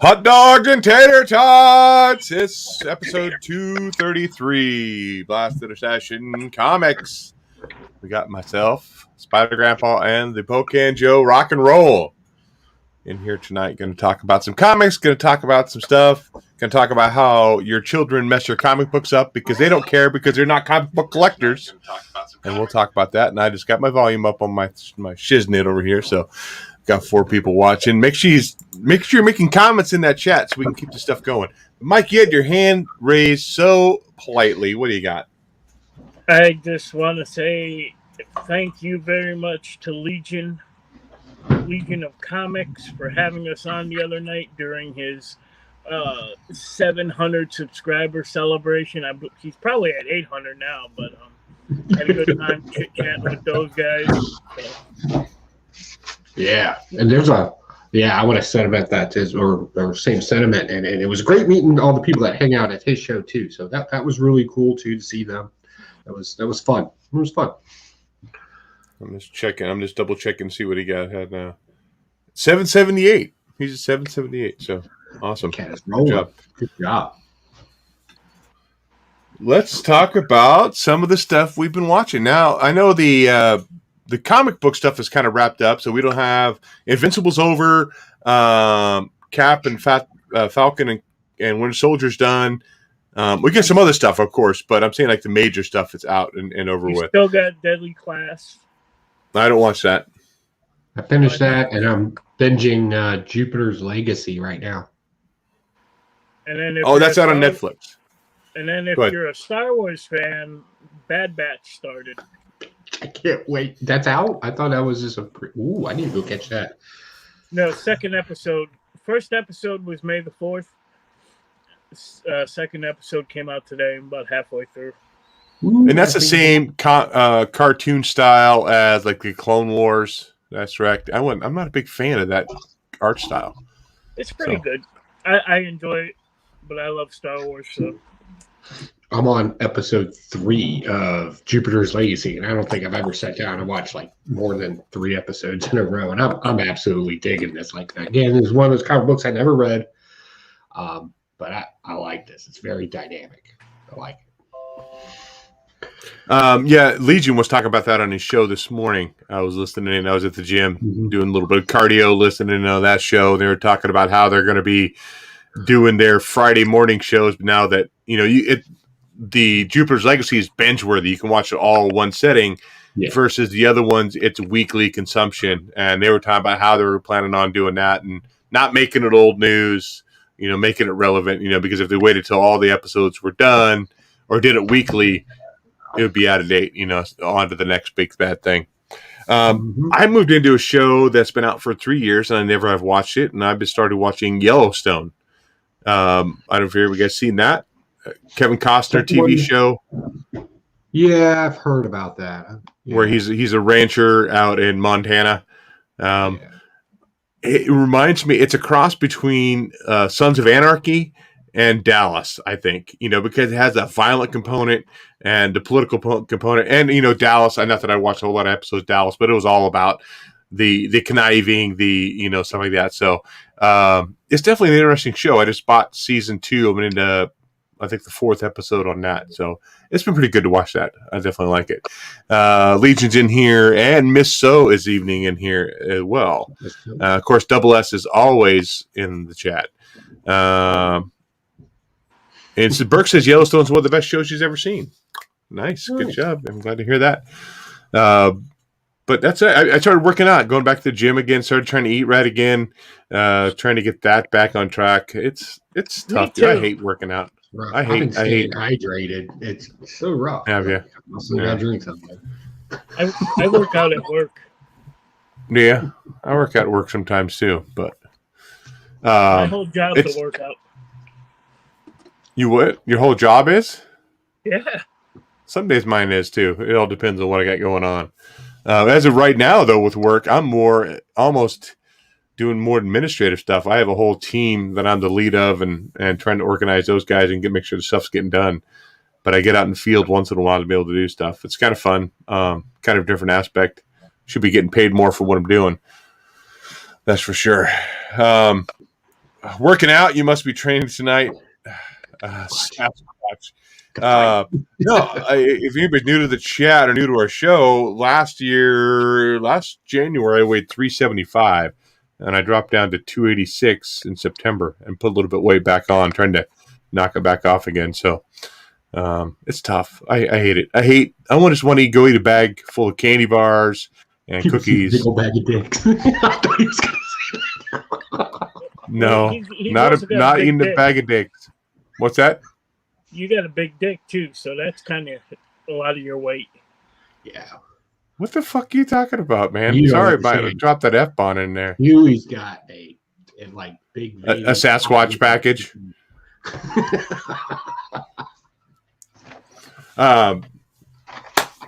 Hot dogs and tater tots. It's episode 233, Blastin, Stashin Comics. We got myself, Spider Grandpa, and the Pocan Joe Rock and Roll in here tonight. Going to talk about some comics, going to talk about some stuff, going to talk about how your children mess your comic books up because they don't care because they're not comic book collectors. And we'll talk about that. And I just got my volume up on my shiznit over here, so got 4 people watching. Make sure you're making comments in that chat so we can keep the stuff going. Mike, you had your hand raised so politely. What do you got? I just want to say thank you very much to Legion of Comics for having us on the other night during his 700 subscriber celebration. He's probably at 800 now, but had a good time chit-chatting with those guys. So. Yeah, and I want to sentiment that is or same sentiment, and it was great meeting all the people that hang out at his show too. So that was really cool too to see them. That was fun. It was fun. I'm just double checking to see what he had now. 778. He's at 778. So awesome. Good job. Let's talk about some of the stuff we've been watching. Now I know the comic book stuff is kind of wrapped up, so we don't have Invincible's over, Cap and Falcon and Winter Soldier's done. We get some other stuff, of course, but I'm saying like the major stuff is out and over with. Still got Deadly Class. I don't watch that. I finished that, and I'm binging Jupiter's Legacy right now. And then that's out on Netflix. And then if you're a Star Wars fan, Bad Batch started. I can't wait. That's out? I thought that was just Ooh, I need to go catch that. No, second episode. First episode was May the 4th. Second episode came out today. I'm about halfway through. Ooh, and that's the same cartoon style as like the Clone Wars. That's correct. I'm not a big fan of that art style. It's pretty good. I enjoy it, but I love Star Wars, so... I'm on episode 3 of Jupiter's Legacy, and I don't think I've ever sat down and watched like more than 3 episodes in a row. And I'm absolutely digging this. Like again, this is one of those comic books I never read, but I like this. It's very dynamic. I like it. Legion was talking about that on his show this morning. I was listening in. I was at the gym doing a little bit of cardio, listening to that show. They were talking about how they're going to be doing their Friday morning shows now that the Jupiter's Legacy is binge-worthy. You can watch it all in one setting versus the other ones, it's weekly consumption. And they were talking about how they were planning on doing that and not making it old news, making it relevant, because if they waited till all the episodes were done or did it weekly, it would be out of date, on to the next big bad thing. I moved into a show that's been out for 3 years and I never have watched it. And I've been started watching Yellowstone. I don't know if you guys seen that. Kevin Costner TV show. Yeah, I've heard about that. Where he's a rancher out in Montana. It reminds me, it's a cross between Sons of Anarchy and Dallas, I think, because it has that violent component and the political component. And, Dallas, not that I watched a whole lot of episodes of Dallas, but it was all about the conniving, stuff like that. So it's definitely an interesting show. I just bought season 2. I'm into, I think, the 4th episode on that. So it's been pretty good to watch that. I definitely like it. Legion's in here, and Miss So is evening in here as well. Of course, Double S is always in the chat. And so Burke says Yellowstone's one of the best shows she's ever seen. Nice. Good job. I'm glad to hear that. But that's it. I started working out, going back to the gym again, started trying to eat right again, trying to get that back on track. It's tough. I hate working out. I hate staying hydrated. It's so rough. Have you? I gotta drink something. I work out at work. Yeah, I work out at work sometimes too, but my whole job is to work out. You what? Your whole job is? Yeah. Some days mine is too. It all depends on what I got going on. As of right now, though, with work, I'm almost doing more administrative stuff. I have a whole team that I'm the lead of and trying to organize those guys and make sure the stuff's getting done. But I get out in the field once in a while to be able to do stuff. It's kind of fun, kind of different aspect. Should be getting paid more for what I'm doing. That's for sure. Working out. You must be training tonight. Sasquatch. If anybody's new to the chat or new to our show, last January, I weighed 375, and I dropped down to 286 in September and put a little bit weight back on, trying to knock it back off again. So it's tough. I hate it. I just want to go eat a bag full of candy bars and cookies. Big old bag of dicks. I thought he was gonna say that. No, not eating a bag of dicks. What's that? You got a big dick too, so that's kind of a lot of your weight. Yeah. What the fuck are you talking about, man? Sorry about it. Drop that F-bomb in there. Huey's got a big a Sasquatch package.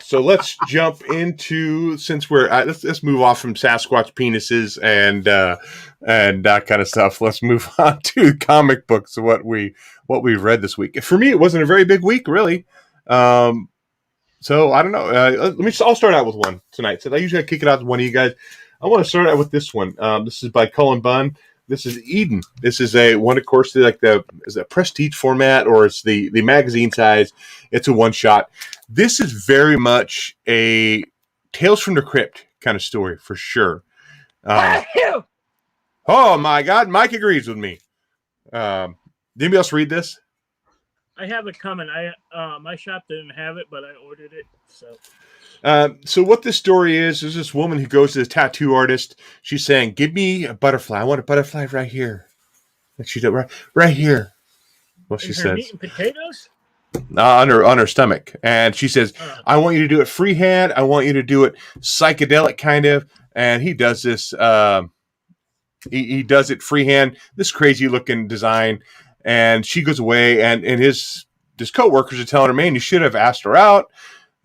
So let's jump into, since we're let's move off from Sasquatch penises and that kind of stuff. Let's move on to comic books. What we've read this week. For me, it wasn't a very big week, really. So I don't know. I'll start out with one tonight. So I usually kick it out to one of you guys. I want to start out with this one. This is by Cullen Bunn. This is Eden. This is one, of course, is a prestige format, or it's the magazine size. It's a one shot. This is very much a Tales from the Crypt kind of story for sure. Oh my God, Mike agrees with me. Did anybody else read this? I have it coming. My shop didn't have it, but I ordered it. So what this story is this woman who goes to the tattoo artist. She's saying, "Give me a butterfly. I want a butterfly right here." And she did right here. Well, she says, "Meat and potatoes." On her stomach, and she says, "I want you to do it freehand. I want you to do it psychedelic kind of." And he does this. He does it freehand. This crazy looking design, and she goes away, and his coworkers are telling her, "Man, you should have asked her out."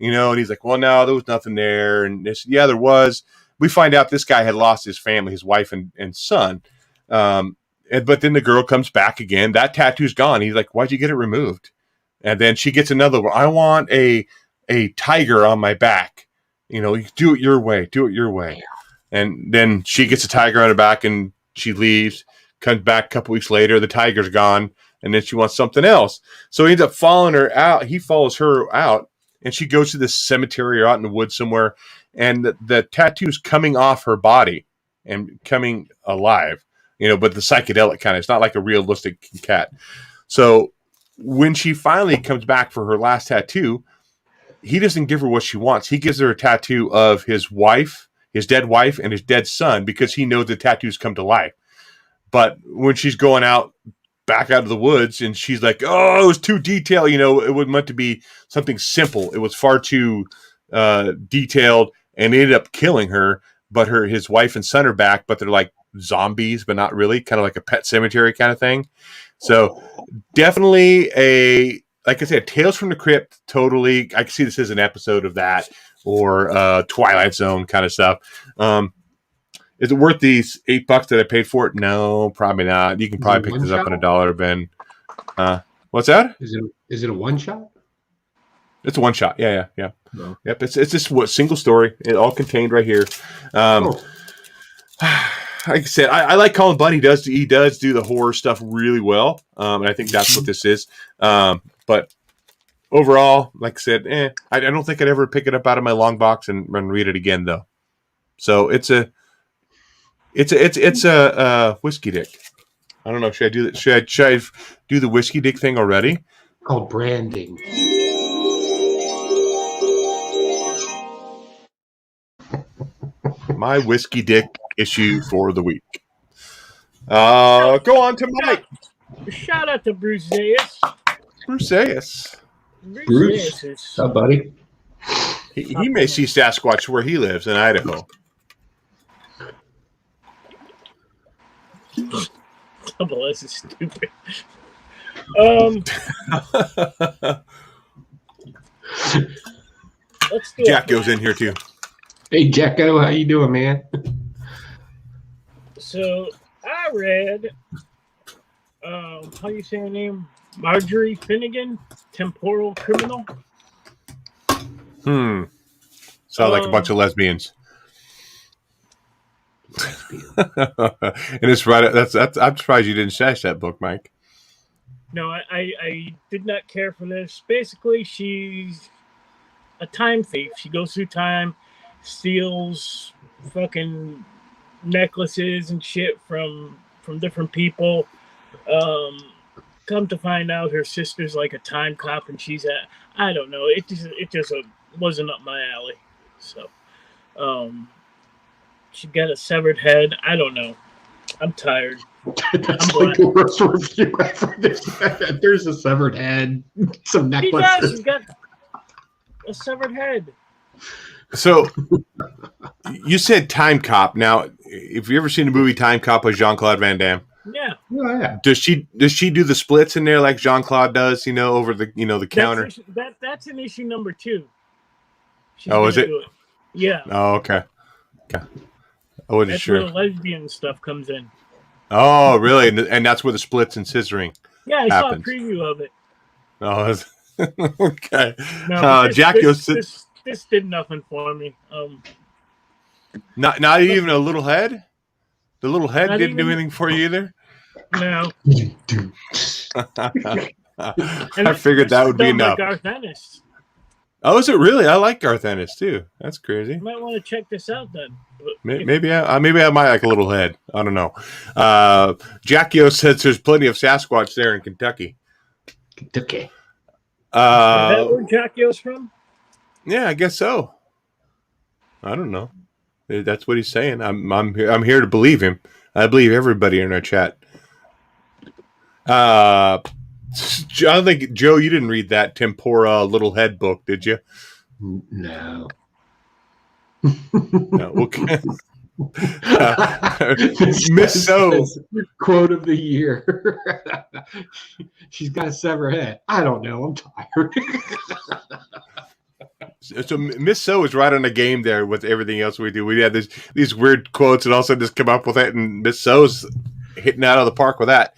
And he's like, "Well, no, there was nothing there." And yeah, there was. We find out this guy had lost his family, his wife and son. But then the girl comes back again. That tattoo's gone. He's like, "Why'd you get it removed?" And then she gets another one. "I want a tiger on my back. You do it your way. Do it your way." And then she gets a tiger on her back, and she leaves. Comes back a couple weeks later. The tiger's gone, and then she wants something else. So he ends up following her out. He follows her out. And she goes to this cemetery or out in the woods somewhere, and the tattoo's coming off her body and coming alive, but the psychedelic kind of. It's not like a realistic cat. So when she finally comes back for her last tattoo, he doesn't give her what she wants. He gives her a tattoo of his wife, his dead wife, and his dead son, because he knows the tattoos come to life. But when she's going back out of the woods, and she's like, "Oh, it was too detailed." It was meant to be something simple. It was far too detailed, and it ended up killing her. But his wife and son are back, but they're like zombies, but not really, kind of like a Pet Cemetery kind of thing. So definitely like I said, Tales from the Crypt. Totally, I can see this as an episode of that, or Twilight Zone kind of stuff. Is it worth these $8 that I paid for it? No, probably not. You can probably pick this up on $1 bin. What's that? Is it a one shot? It's a one shot. Yeah. No. Yep. It's just single story. It all contained right here. Like I said, I like Cullen Bunn. He does do the horror stuff really well, and I think that's what this is. But overall, like I said, I don't think I'd ever pick it up out of my long box and read it again, though. So it's a whiskey dick. I don't know. Should I do that? Should I do the whiskey dick thing already? Called branding. My whiskey dick issue for the week. Go on to Mike. Shout out to Bruce Zayas. Bruce Zayas. Bruce, what's up, buddy? He may see Sasquatch where he lives in Idaho. Double S is stupid. Let's do Jack goes in here too. Hey, Jacko, how you doing, man? So I read, how you say her name? Marjorie Finnegan, Temporal Criminal. Sound like a bunch of lesbians. And it's right. That's. I'm surprised you didn't stash that book, Mike. No, I did not care for this. Basically, she's a time thief. She goes through time, steals fucking necklaces and shit from different people. Come to find out, her sister's like a time cop, and she's at, I don't know. It just wasn't up my alley. So, she got a severed head. I don't know. I'm tired. That's like the worst review ever. There's a severed head, some necklaces. She's got a severed head. So, you said Time Cop. Now, if you ever seen the movie Time Cop with Jean-Claude Van Damme? Yeah. Oh, yeah. Does she do the splits in there like Jean-Claude does? Over the the counter. That's an issue number 2. Is it? Yeah. Oh, okay. I wasn't that's sure. Where the lesbian stuff comes in. Oh, really? And that's where the splits and scissoring. Yeah, I happens. saw a preview of it. Oh, okay. No, this did nothing for me. Not even a little head. The little head didn't do anything for you either. No. I figured that would be enough. Garth Ennis. Oh, is it really? I like Garth Ennis too. That's crazy. You might want to check this out then. Maybe I might like a little head. I don't know. Jackio says there's plenty of Sasquatch there in Kentucky. Kentucky. Is that where Jackio's from? Yeah, I guess so. I don't know. That's what he's saying. I'm here to believe him. I believe everybody in our chat. I don't think, Joe, you didn't read that Tempora Little Head book, did you? No. No. Okay. Miss So quote of the year. She's got a severed head. I don't know. I'm tired. So Miss So is right on the game there with everything else we do. We had these weird quotes and all of a sudden just come up with it, and Miss So's hitting out of the park with that.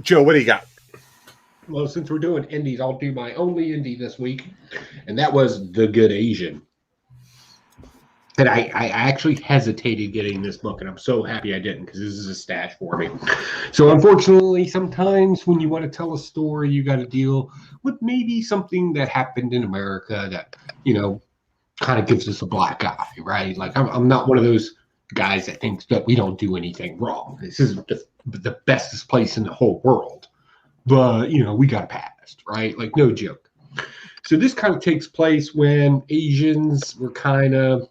Joe, what do you got? Well, since we're doing indies, I'll do my only indie this week, and that was The Good Asian. And I actually hesitated getting this book, and I'm so happy I didn't, because this is a stash for me. So unfortunately, sometimes when you want to tell a story, you got to deal with maybe something that happened in America that, kind of gives us a black eye, right? Like, I'm not one of those guys that thinks that we don't do anything wrong. This is the bestest place in the whole world. But, we got a past, right? Like, no joke. So this kind of takes place when Asians were kind of,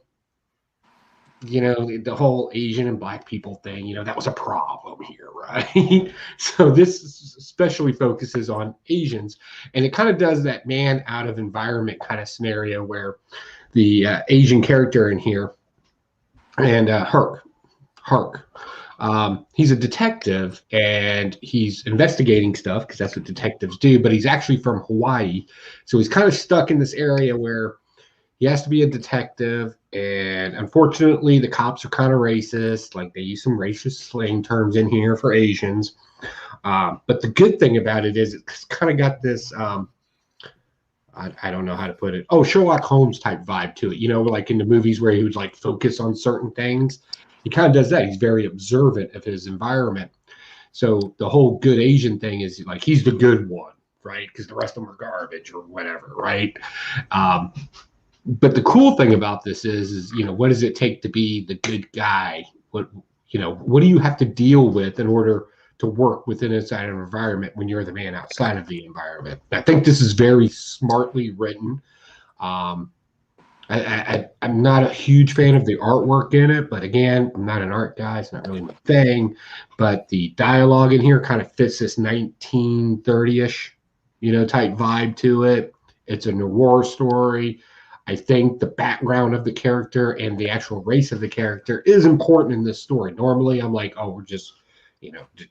the whole Asian and black people thing, that was a problem here, right? So this especially focuses on Asians, and it kind of does that man out of environment kind of scenario where the Asian character in here, and Hark, he's a detective, and he's investigating stuff because that's what detectives do, but he's actually from Hawaii, so he's kind of stuck in this area where he has to be a detective, and unfortunately, the cops are kind of racist. Like, they use some racist slang terms in here for Asians. But the good thing about it is it's kind of got this, I don't know how to put it. Oh, Sherlock Holmes type vibe to it. Like in the movies where he would like focus on certain things. He kind of does that. He's very observant of his environment. So the whole good Asian thing is like, he's the good one, right? Because the rest of them are garbage or whatever, right? But the cool thing about this is, what does it take to be the good guy? What do you have to deal with in order to work within inside an environment when you're the man outside of the environment? I think this is very smartly written. I'm not a huge fan of the artwork in it, but again, I'm not an art guy. It's not really my thing. But the dialogue in here kind of fits this 1930-ish, type vibe to it. It's a noir story. I think the background of the character and the actual race of the character is important in this story. Normally, I'm like, oh, we're just,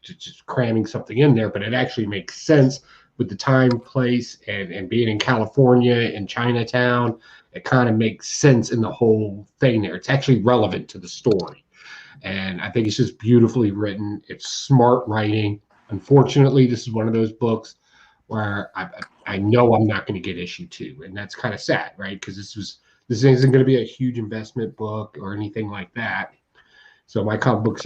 just cramming something in there, but it actually makes sense with the time, place, and being in California and Chinatown. It kind of makes sense in the whole thing there. It's actually relevant to the story. And I think it's just beautifully written. It's smart writing. Unfortunately, this is one of those books where I know I'm not going to get issue 2, and that's kind of sad, right? Because this was This isn't going to be a huge investment book or anything like that. So my comic book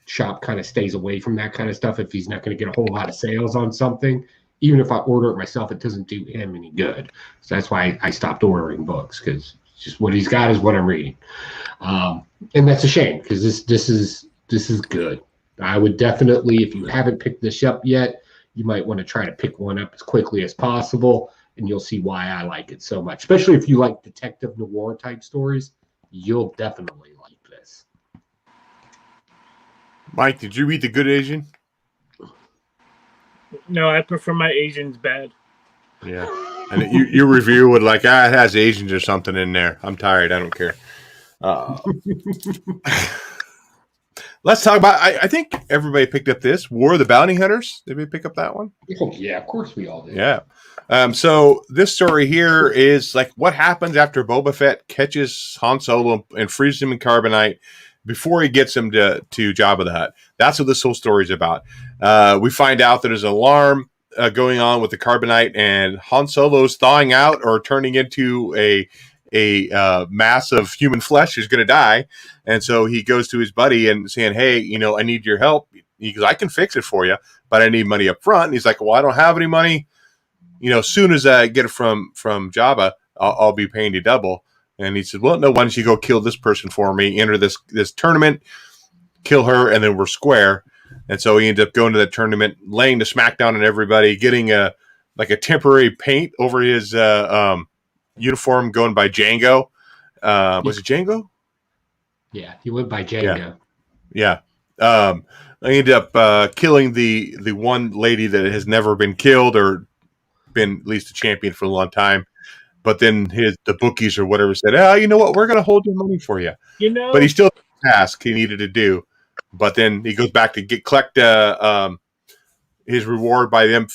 shop kind of stays away from that kind of stuff if he's not going to get a whole lot of sales on something. Even if I order it myself, it doesn't do him any good. So that's why I stopped ordering books, because just what he's got is what I'm reading. And that's a shame, because this is good. I would definitely, if you haven't picked this up yet, you might want to try to pick one up as quickly as possible, and you'll see why I like it so much. Especially if you like detective noir type stories, you'll definitely like this. Mike, did you read The Good Asian? No, I prefer my Asians bad. Yeah. And your review would it has Asians or something in there. I'm tired. I don't care. Let's talk about, I think everybody picked up this, War of the Bounty Hunters. Did we pick up that one? Oh, yeah, of course we all did. Yeah. So this story here is what happens after Boba Fett catches Han Solo and frees him in carbonite before he gets him to Jabba the Hutt. That's what this whole story is about. We find out that there's an alarm going on with the carbonite, and Han Solo's thawing out or turning into a mass of human flesh who's going to die. And so he goes to his buddy and saying, hey, I need your help. He goes, I can fix it for you, but I need money up front. And he's like, well, I don't have any money. As soon as I get it from Jabba, I'll be paying you double. And he said, well, no, why don't you go kill this person for me, enter this tournament, kill her, and then we're square. And so he ended up going to the tournament, laying the smackdown on everybody, getting a temporary paint over his uniform, going by Django. Was it Django? Yeah, he went by Django. Yeah. I ended up killing the one lady that has never been killed or been at least a champion for a long time. But then the bookies or whatever said, you know what, we're going to hold your money for you. But he still had a task he needed to do. But then he goes back to collect his reward by them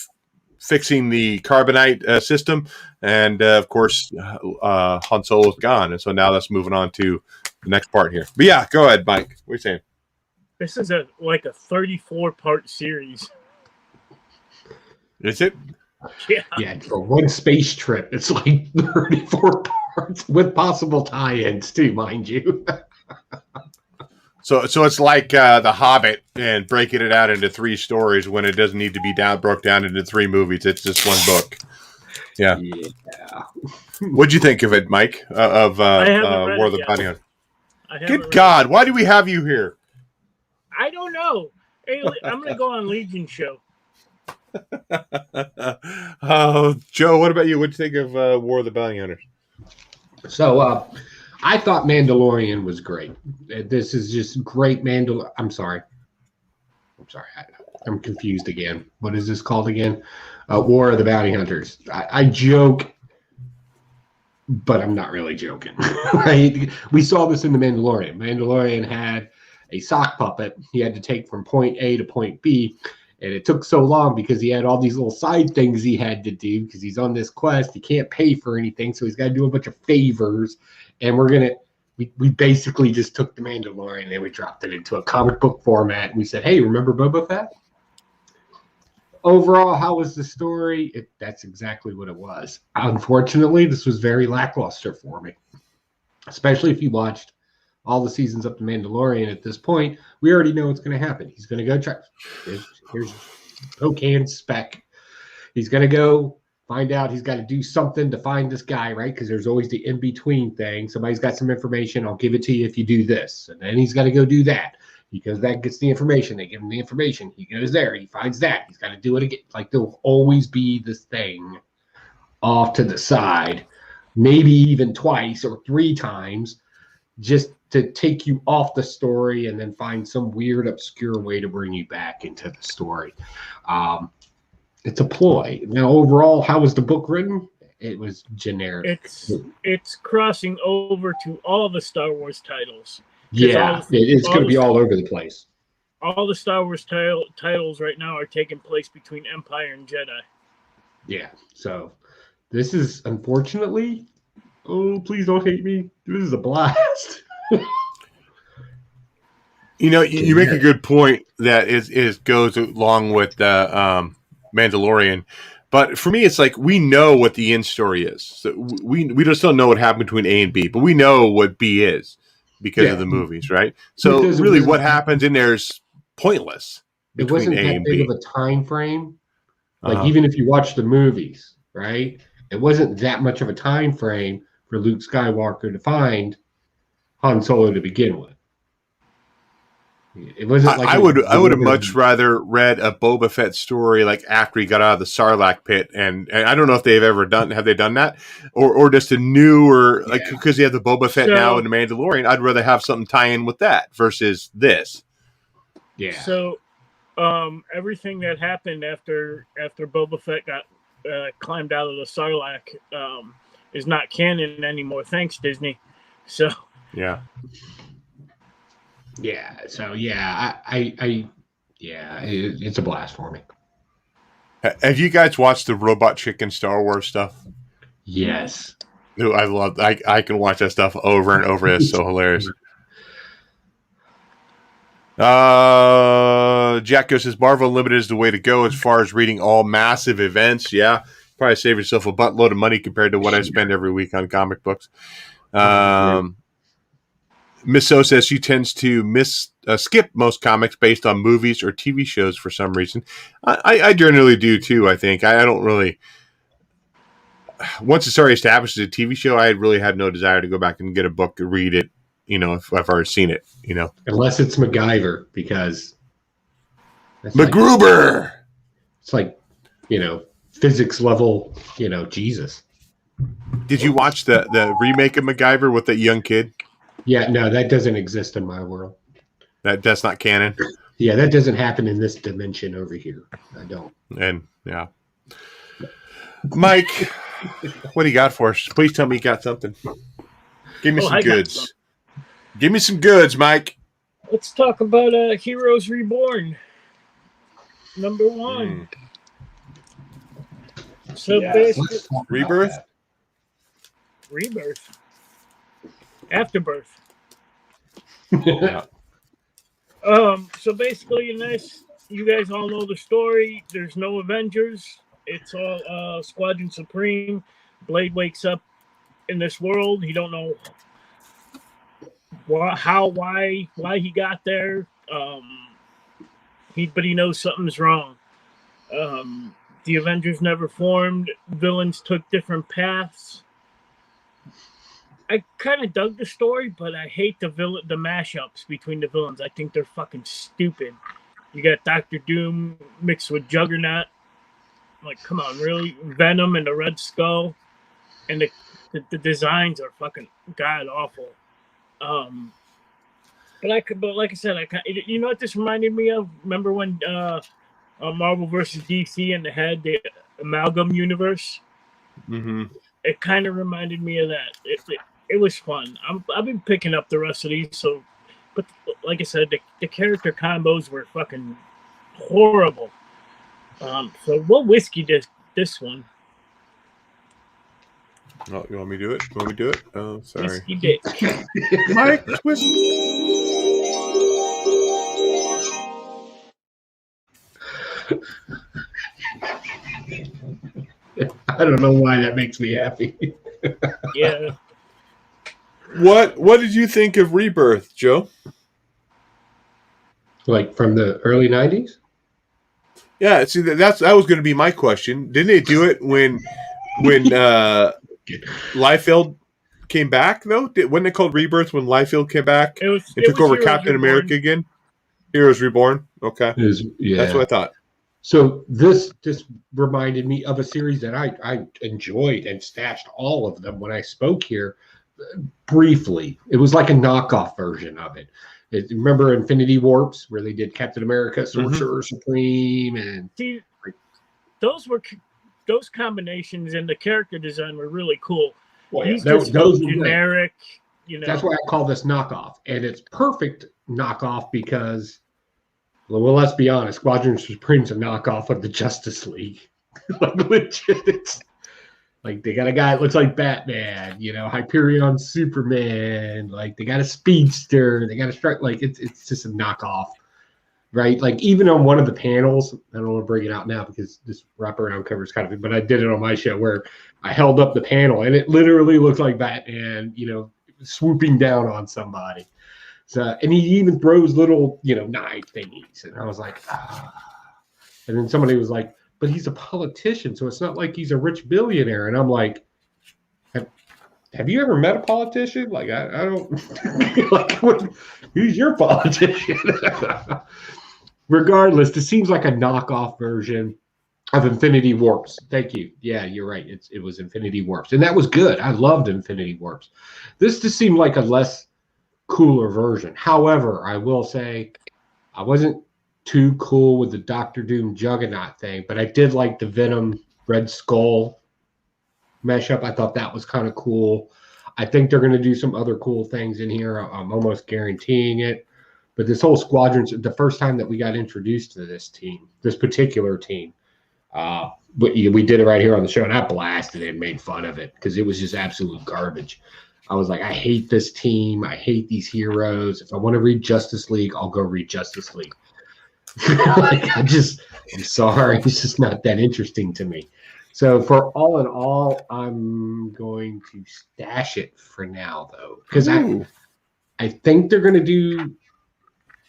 fixing the carbonite system. And, of course, Han Solo's gone. And so now that's moving on to the next part here. But, yeah, go ahead, Mike. What are you saying? This is a 34-part series. Is it? Yeah, for one space trip, it's 34 parts with possible tie-ins too, mind you. So it's like The Hobbit and breaking it out into 3 stories when it doesn't need to be broke down into 3 movies. It's just one book. Yeah. What'd you think of it, Mike? Of War of the Bounty Hunter? Good God, why do we have you here? I don't know. Hey, I'm going to go on Legion show. Joe, what about you? What do you think of War of the Bounty Hunters? So I thought Mandalorian was great. This is just great I'm sorry. I'm confused again. What is this called again? War of the Bounty Hunters. I joke, but I'm not really joking. Right? We saw this in The Mandalorian. Mandalorian had a sock puppet he had to take from point A to point B. And it took so long because he had all these little side things he had to do because he's on this quest. He can't pay for anything, so he's got to do a bunch of favors. And we basically just took The Mandalorian and we dropped it into a comic book format. And we said, hey, remember Boba Fett? Overall, how was the story? That's exactly what it was. Unfortunately, this was very lackluster for me, especially if you watched all the seasons up to Mandalorian. At this point, we already know what's going to happen. He's going to go try. Here's Pocan spec. He's going to go find out. He's got to do something to find this guy, right? Because there's always the in-between thing. Somebody's got some information. I'll give it to you if you do this. And then he's got to go do that. Because that gets the information. They give him the information. He goes there. He finds that. He's got to do it again. There'll always be this thing off to the side, maybe even twice or 3 times, just to take you off the story and then find some weird, obscure way to bring you back into the story. It's a ploy. Now, overall, how was the book written? It was generic. It's crossing over to all the Star Wars titles. Yeah, it's going to be all over the place. All the Star Wars titles right now are taking place between Empire and Jedi. Yeah, so this is, unfortunately, please don't hate me, this is a blast. You make a good point that is goes along with the Mandalorian, But for me, it's like we know what the end story is. So we just don't know what happened between A and B, but we know what B is because of the movies, right? So Because really, what happens in there is pointless it between wasn't A that and big B. of a time frame. Like even if you watch the movies, right? It wasn't that much of a time frame for Luke Skywalker to find Han Solo to begin with. It wasn't like I would have much rather read a Boba Fett story like after he got out of the Sarlacc pit, and I don't know if they've ever done that, or just a newer like because you have the Boba Fett now and the Mandalorian. I'd rather have something tie in with that versus this. Yeah. So, everything that happened after Boba Fett got climbed out of the Sarlacc is not canon anymore. Thanks, Disney. So yeah. Yeah. So it's a blast for me. Have you guys watched the Robot Chicken Star Wars stuff? Yes. Ooh, I love. I can watch that stuff over and over. It's so hilarious. Jack goes, says Marvel Unlimited is the way to go as far as reading all massive events. Yeah, probably save yourself a buttload of money compared to what I spend every week on comic books. Miss So says she tends to skip most comics based on movies or TV shows for some reason. I generally do too. I think I don't really. Once it's already established as a TV show, I really have no desire to go back and get a book and read it. If I've already seen it, unless it's MacGyver, because MacGruber. It's like physics level. Jesus. Did you watch the remake of MacGyver with that young kid? Yeah, no, that doesn't exist in my world. That's not canon. Yeah, that doesn't happen in this dimension over here. I don't. And yeah, Mike, what do you got for us? Please tell me you got something. Give me some goods. Give me some goods, Mike. Let's talk about Heroes Reborn, number 1. So basically, Rebirth. Afterbirth. Yeah. So basically in this, you guys all know the story. There's no Avengers. It's all Squadron Supreme. Blade wakes up in this world. He don't know why he got there. But he knows something's wrong. The Avengers never formed. Villains took different paths. I kind of dug the story, but I hate the mashups between the villains. I think they're fucking stupid. You got Dr. Doom mixed with Juggernaut. Like, come on, really? Venom and the Red Skull. And the designs are fucking god awful. But like I said, you know what this reminded me of? Remember when Marvel versus DC and they had the Amalgam universe? Mm-hmm. It kind of reminded me of that. It was fun. I've been picking up the rest of these, but like I said, the character combos were fucking horrible. So we'll whiskey this one. Oh, you want me to do it? Oh, sorry. Whiskey dick. Mike, whiskey. I don't know why that makes me happy. Yeah. What did you think of Rebirth, Joe? Like from the early 90s? Yeah, see that was going to be my question. Didn't they do it when Liefield came back though? Wasn't it called Rebirth when Liefield came back and took over Captain America again? Heroes Reborn. Okay, that's what I thought. So this reminded me of a series that I enjoyed and stashed all of them when I spoke here briefly. It was like a knockoff version of it. Remember Infinity Warps where they did Captain America, Sorcerer Supreme, and see, those combinations and the character design were really cool. Well, those were generic. That's why I call this knockoff, and it's perfect knockoff because. Well, let's be honest. Squadron Supreme's a knockoff of the Justice League. Like legit, it's like they got a guy that looks like Batman. Hyperion Superman. Like they got a speedster. They got a strike. Like it's just a knockoff. right? Like even on one of the panels, I don't want to bring it out now because this wraparound cover is kind of, but I did it on my show where I held up the panel and it literally looked like Batman, swooping down on somebody. So, and he even throws little, knife thingies. And I was like, ah. And then somebody was like, but he's a politician, so it's not like he's a rich billionaire. And I'm like, have you ever met a politician? Like, I don't, like, who's your politician? Regardless, this seems like a knockoff version of Infinity Warps. Thank you. Yeah, you're right. It was Infinity Warps. And that was good. I loved Infinity Warps. This just seemed like a less cooler version. However, I will say I wasn't too cool with the Doctor Doom Juggernaut thing, but I did like the Venom Red Skull mashup. I thought that was kind of cool. I think they're going to do some other cool things in here. I'm almost guaranteeing it. But this whole squadron, the first time that we got introduced to this team, this particular team, but we did it right here on the show, and I blasted it and made fun of it because it was just absolute garbage. I was like, I hate this team. I hate these heroes. If I want to read Justice League, I'll go read Justice League. I'm sorry. It's just not that interesting to me. So for all in all, I'm going to stash it for now, though, because I think they're going to do,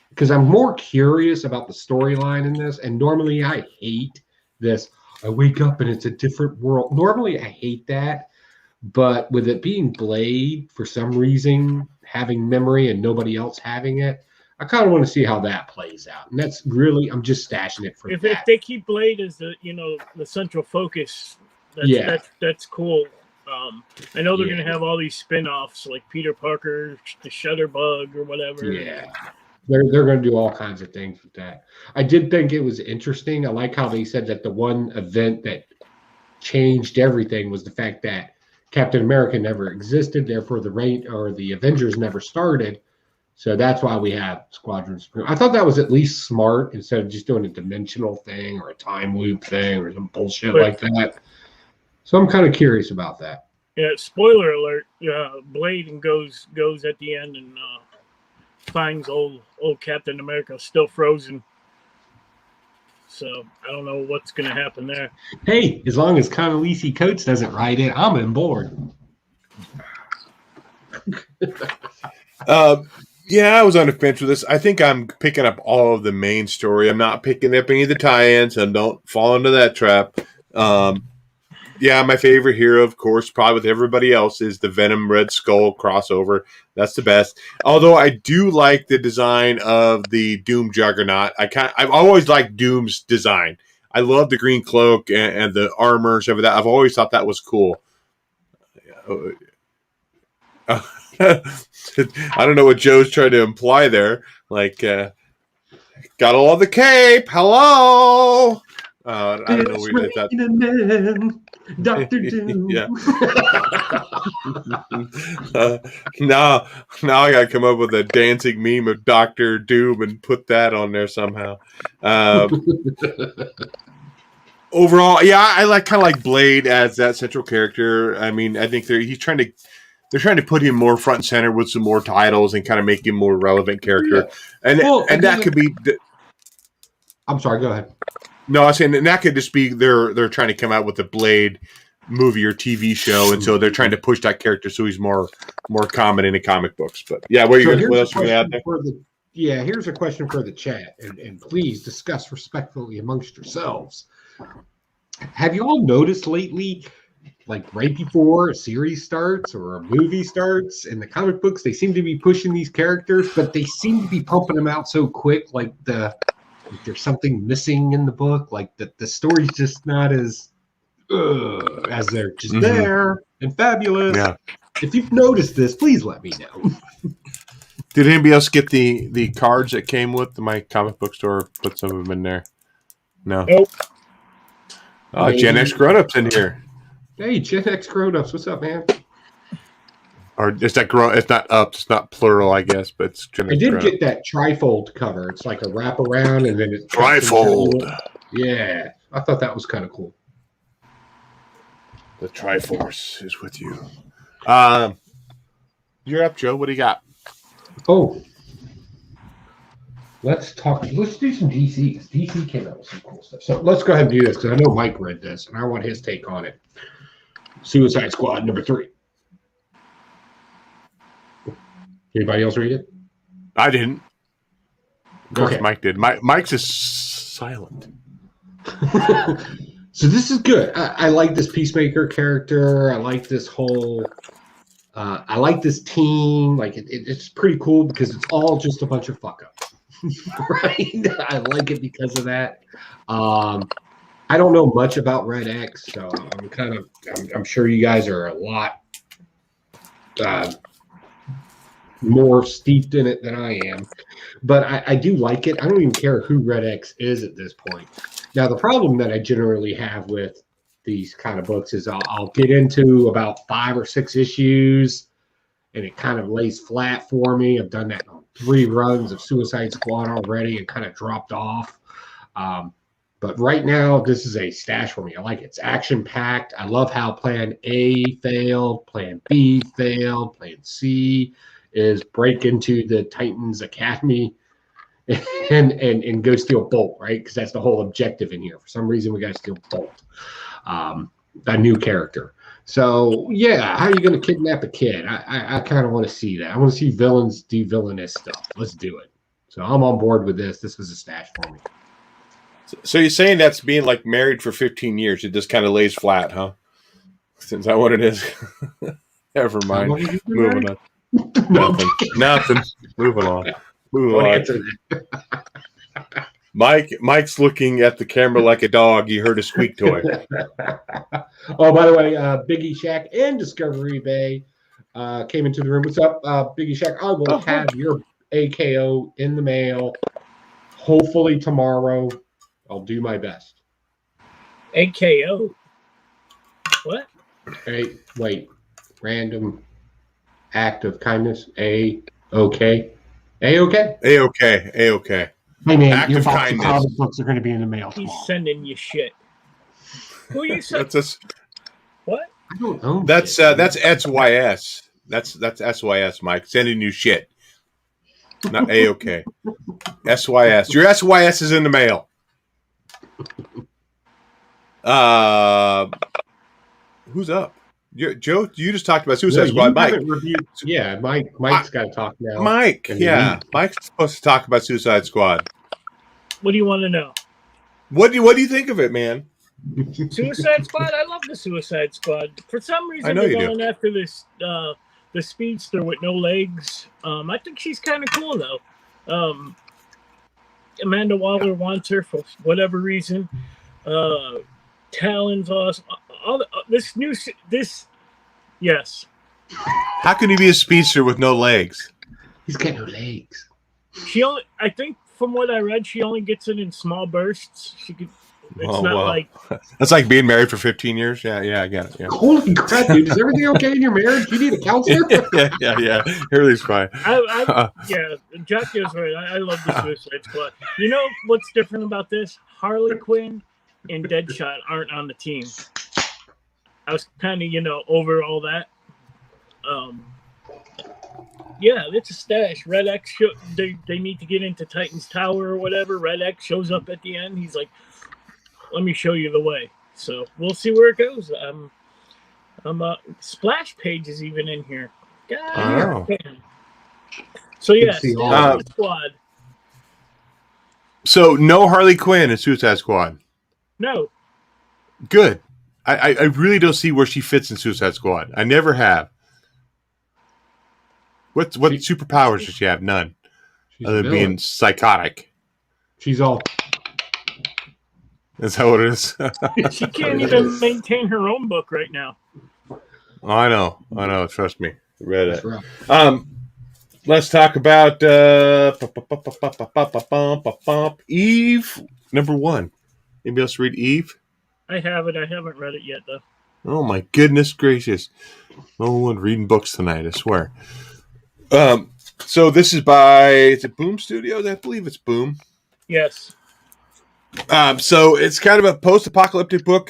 because I'm more curious about the storyline in this. And normally I hate this. I wake up and it's a different world. Normally I hate that. But with it being Blade, for some reason, having memory and nobody else having it, I kind of want to see how that plays out. And that's really, I'm just stashing it for if they keep Blade as the central focus, that's cool. I know they're going to have all these spin-offs like Peter Parker, the Shutterbug or whatever. Yeah. They're going to do all kinds of things with that. I did think it was interesting. I like how they said that the one event that changed everything was the fact that Captain America never existed, therefore the Avengers never started. So that's why we have Squadron Supreme. I thought that was at least smart instead of just doing a dimensional thing or a time loop thing or some bullshit like that. So I'm kind of curious about that. Yeah, spoiler alert, Blade goes at the end and finds old Captain America still frozen. So I don't know what's going to happen there. Hey, as long as Condoleezza Coates doesn't write it, I'm on board. Yeah, I was on the fence with this. I think I'm picking up all of the main story. I'm not picking up any of the tie-ins, and don't fall into that trap. Yeah, my favorite hero, of course, probably with everybody else, is the Venom Red Skull crossover. That's the best. Although I do like the design of the Doom Juggernaut. I've always liked Doom's design. I love the green cloak and the armor and stuff like that. I've always thought that was cool. I don't know what Joe's trying to imply there. Like, gotta love the cape. Hello. I don't know where that. Dr. Doom. Yeah. Now I gotta come up with a dancing meme of Dr. Doom and put that on there somehow. Overall, yeah, I kind of like Blade as that central character. I mean, I think they're trying to put him more front and center with some more titles and kind of make him more relevant character. Yeah. And that could be. I'm sorry. Go ahead. No, I was saying that could just be they're trying to come out with a Blade movie or TV show, and so they're trying to push that character so he's more common in the comic books. But yeah, what else you going to add there? Here's a question for the chat, and please discuss respectfully amongst yourselves. Have you all noticed lately, like right before a series starts or a movie starts, in the comic books, they seem to be pushing these characters, but they seem to be pumping them out so quick, like there's something missing in the book, like the story's just not as they're just there and fabulous. Yeah. If you've noticed this, please let me know. Did anybody else get the cards that came with my comic book store? Put some of them in there. No. Nope. Oh, Gen X grown-ups in here. Hey, Gen X grown-ups, what's up, man? Or is that it's not up, it's not plural, I guess, but it's Gen X. I did get that trifold cover. It's like a wraparound and then it's trifold. Yeah. I thought that was kind of cool. The Triforce is with you. You're up, Joe. What do you got? Oh. let's do some DC. DC came out with some cool stuff. So let's go ahead and do this because I know Mike read this and I want his take on it. Suicide Squad #3. Anybody else read it? I didn't. Of course, Okay. Mike did. Mike's just silent. So this is good. I like this Peacemaker character. I like this whole. I like this team. Like it's pretty cool because it's all just a bunch of fuck ups, right? I like it because of that. I don't know much about Red X, so I'm sure you guys are a lot more steeped in it than I am. But I do like it. I don't even care who Red X is at this point. Now, the problem that I generally have with these kind of books is I'll get into about 5 or 6 issues, and it kind of lays flat for me. I've done that on 3 runs of Suicide Squad already and kind of dropped off. But right now, this is a stash for me. I like it. It's action-packed. I love how Plan A failed, Plan B failed, Plan C is break into the Titans Academy and go steal Bolt, right? Because that's the whole objective in here. For some reason, we got to steal Bolt, a new character. So, yeah, how are you going to kidnap a kid? I kind of want to see that. I want to see villains do villainous stuff. Let's do it. So I'm on board with this. This was a stash for me. So you're saying that's being like married for 15 years. It just kind of lays flat, huh? Is that what it is? Never mind. Moving on. Nothing. Moving on. Mike's looking at the camera like a dog. He heard a squeak toy. Oh, by the way, Biggie Shack and Discovery Bay came into the room. What's up, Biggie Shack? I will have your AKO in the mail. Hopefully tomorrow. I'll do my best. AKO? What? Hey, wait. Random act of kindness. A-OK. A-OK? A-OK. A-OK. Hey, man, act your of box kindness. of comic books are going to be in the mail tomorrow. He's sending you shit. Who are you sending? What? I don't know. That's SYS. That's SYS, Mike. Sending you shit. Not A-OK. SYS. Your SYS is in the mail. Who's up? Joe, you just talked about Suicide Squad. Mike. Yeah, Mike's got to talk now. Mike, yeah. Mike's supposed to talk about Suicide Squad. What do you want to know? What do you think of it, man? Suicide Squad? I love the Suicide Squad. For some reason, they're going after this the speedster with no legs. I think she's kind of cool, though. Amanda Waller wants her for whatever reason. Talon's awesome. Yes. How can he be a speedster with no legs? He's got no legs. I think from what I read, she only gets it in small bursts. Like that's like being married for 15 years. Yeah, I get it. Yeah. Holy crap, dude! Is everything okay in your marriage? You need a counselor? yeah. Everything's fine. Yeah, Jack is right. I love the Suicide Squad. You know what's different about this? Harley Quinn and Deadshot aren't on the team. I was kind of, over all that. Yeah, it's a stash. Red X, they need to get into Titan's Tower or whatever. Red X shows up at the end. He's like, let me show you the way. So we'll see where it goes. Splash Page is even in here. God, so yeah, Squad. So no Harley Quinn in Suicide Squad. No. Good. I really don't see where she fits in Suicide Squad. I never have. What superpowers does she have? None. Other than being psychotic. She's all. Is that what it is? She can't even maintain her own book right now. I know. Trust me. Read it. Right. Let's talk about Eve #1. Anybody else read Eve? I haven't read it yet, though. Oh, my goodness gracious. No one reading books tonight, I swear. So this is is it Boom Studios? I believe it's Boom. Yes. So it's kind of a post-apocalyptic book.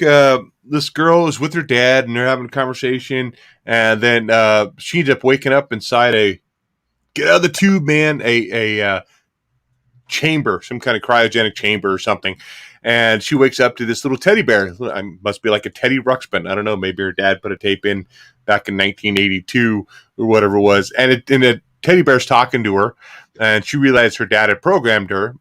This girl is with her dad, and they're having a conversation, and then she ends up waking up inside get out of the tube, man, a chamber, some kind of cryogenic chamber or something. And she wakes up to this little teddy bear. It must be like a Teddy Ruxpin. I don't know. Maybe her dad put a tape in back in 1982 or whatever it was. And the teddy bear's talking to her, and she realized her dad had programmed her.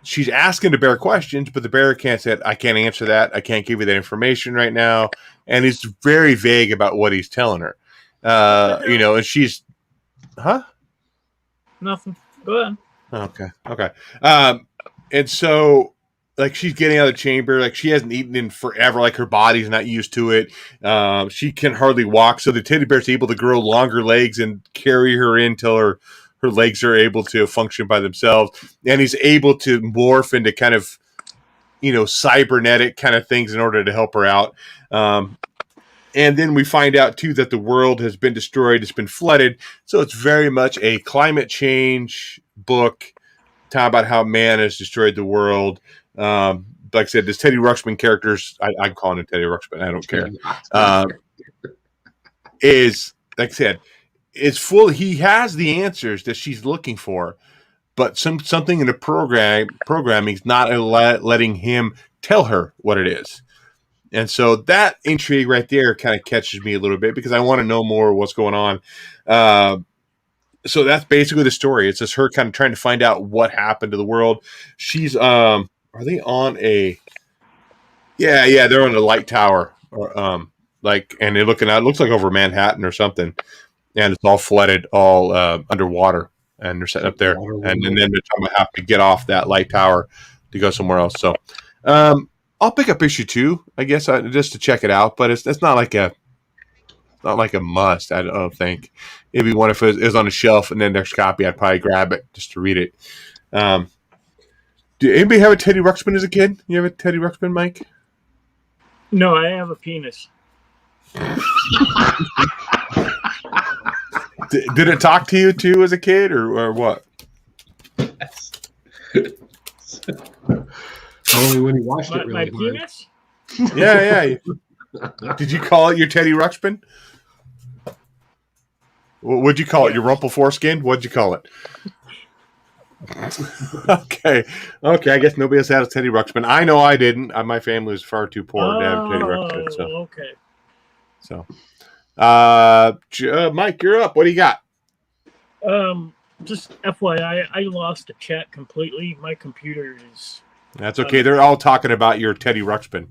She's asking the bear questions, but the bear can't say, I can't answer that. I can't give you that information right now. And he's very vague about what he's telling her. And she's, huh? Nothing. Go ahead. Okay. And so, like, she's getting out of the chamber. Like, she hasn't eaten in forever. Like, her body's not used to it. She can hardly walk. So the teddy bear's able to grow longer legs and carry her in till her legs are able to function by themselves. And he's able to morph into kind of, cybernetic kind of things in order to help her out. And then we find out, too, that the world has been destroyed. It's been flooded. So it's very much a climate change book, talking about how man has destroyed the world. Like I said, this Teddy Ruxpin characters, I'm calling him Teddy Ruxpin. I don't care. Is, like I said, it's full. He has the answers that she's looking for, but something in the programming is not letting him tell her what it is. And so that intrigue right there kind of catches me a little bit because I want to know more of what's going on. So that's basically the story. It's just her kind of trying to find out what happened to the world. She's, are they on a, yeah, they're on a light tower or, and they're looking out, it looks like over Manhattan or something. And it's all flooded, all underwater, and they're sitting up there. And then they're talking about having to get off that light tower to go somewhere else. So I'll pick up issue 2, I guess, just to check it out. But it's not like a must. I don't think. It'd be one if it was on a shelf and then next copy, I'd probably grab it just to read it. Did anybody have a Teddy Ruxpin as a kid? You have a Teddy Ruxpin, Mike? No, I have a penis. Did it talk to you too as a kid, or what? Only when he watched it. Really, my penis. Yeah. Did you call it your Teddy Ruxpin? What'd you call it? Your rumple foreskin? What'd you call it? Okay. I guess nobody else had a Teddy Ruxpin. I know I didn't. My family was far too poor to have Teddy Ruxpin. So. Okay. So. Mike, you're up. What do you got? Just FYI, I lost the chat completely. My computer is. That's okay. They're all talking about your Teddy Ruxpin.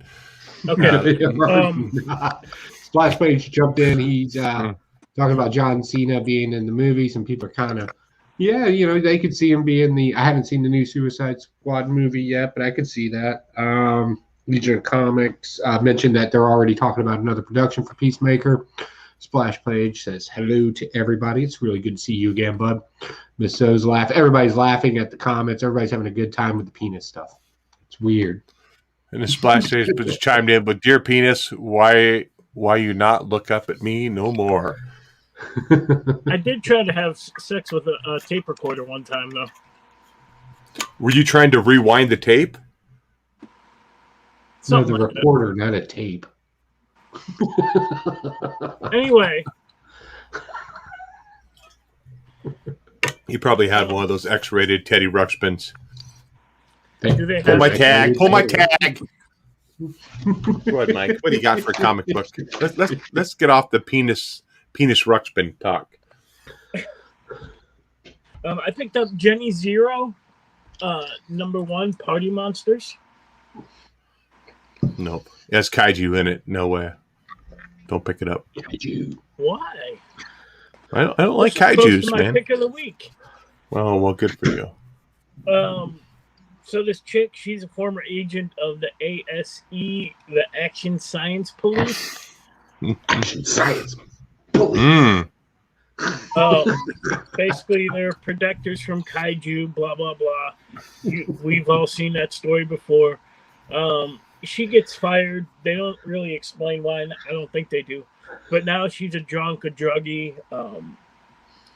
Okay. Splash Page jumped in. He's talking about John Cena being in the movie. Some people are kind of, they could see him be in I haven't seen the new Suicide Squad movie yet, but I could see that. Legion of Comics mentioned that they're already talking about another production for Peacemaker. Splash Page says hello to everybody. It's really good to see you again, bud. Miss So's laugh. Everybody's laughing at the comments. Everybody's having a good time with the penis stuff. It's weird. And the Splash Page just chimed in, but dear penis, why you not look up at me no more? I did try to have sex with a tape recorder one time, though. Were you trying to rewind the tape? No, the recorder, not a tape. Anyway. He probably had one of those X-rated Teddy Ruxpins. Pull my tag. Go ahead, Mike. What do you got for a comic book? Let's get off the penis Ruxpin talk. I picked up Jenny Zero, #1 Party Monsters. Nope. It has kaiju in it. No way. Don't pick it up. Kaiju. Why? I don't like kaijus, my man. Pick of the week. Well, good for you. So this chick, she's a former agent of the ASE, the Action Science Police. Action Science Police. Basically, they're protectors from kaiju, blah, blah, blah. We've all seen that story before. She gets fired. They don't really explain why. I don't think they do. But now she's a drunk, a druggie,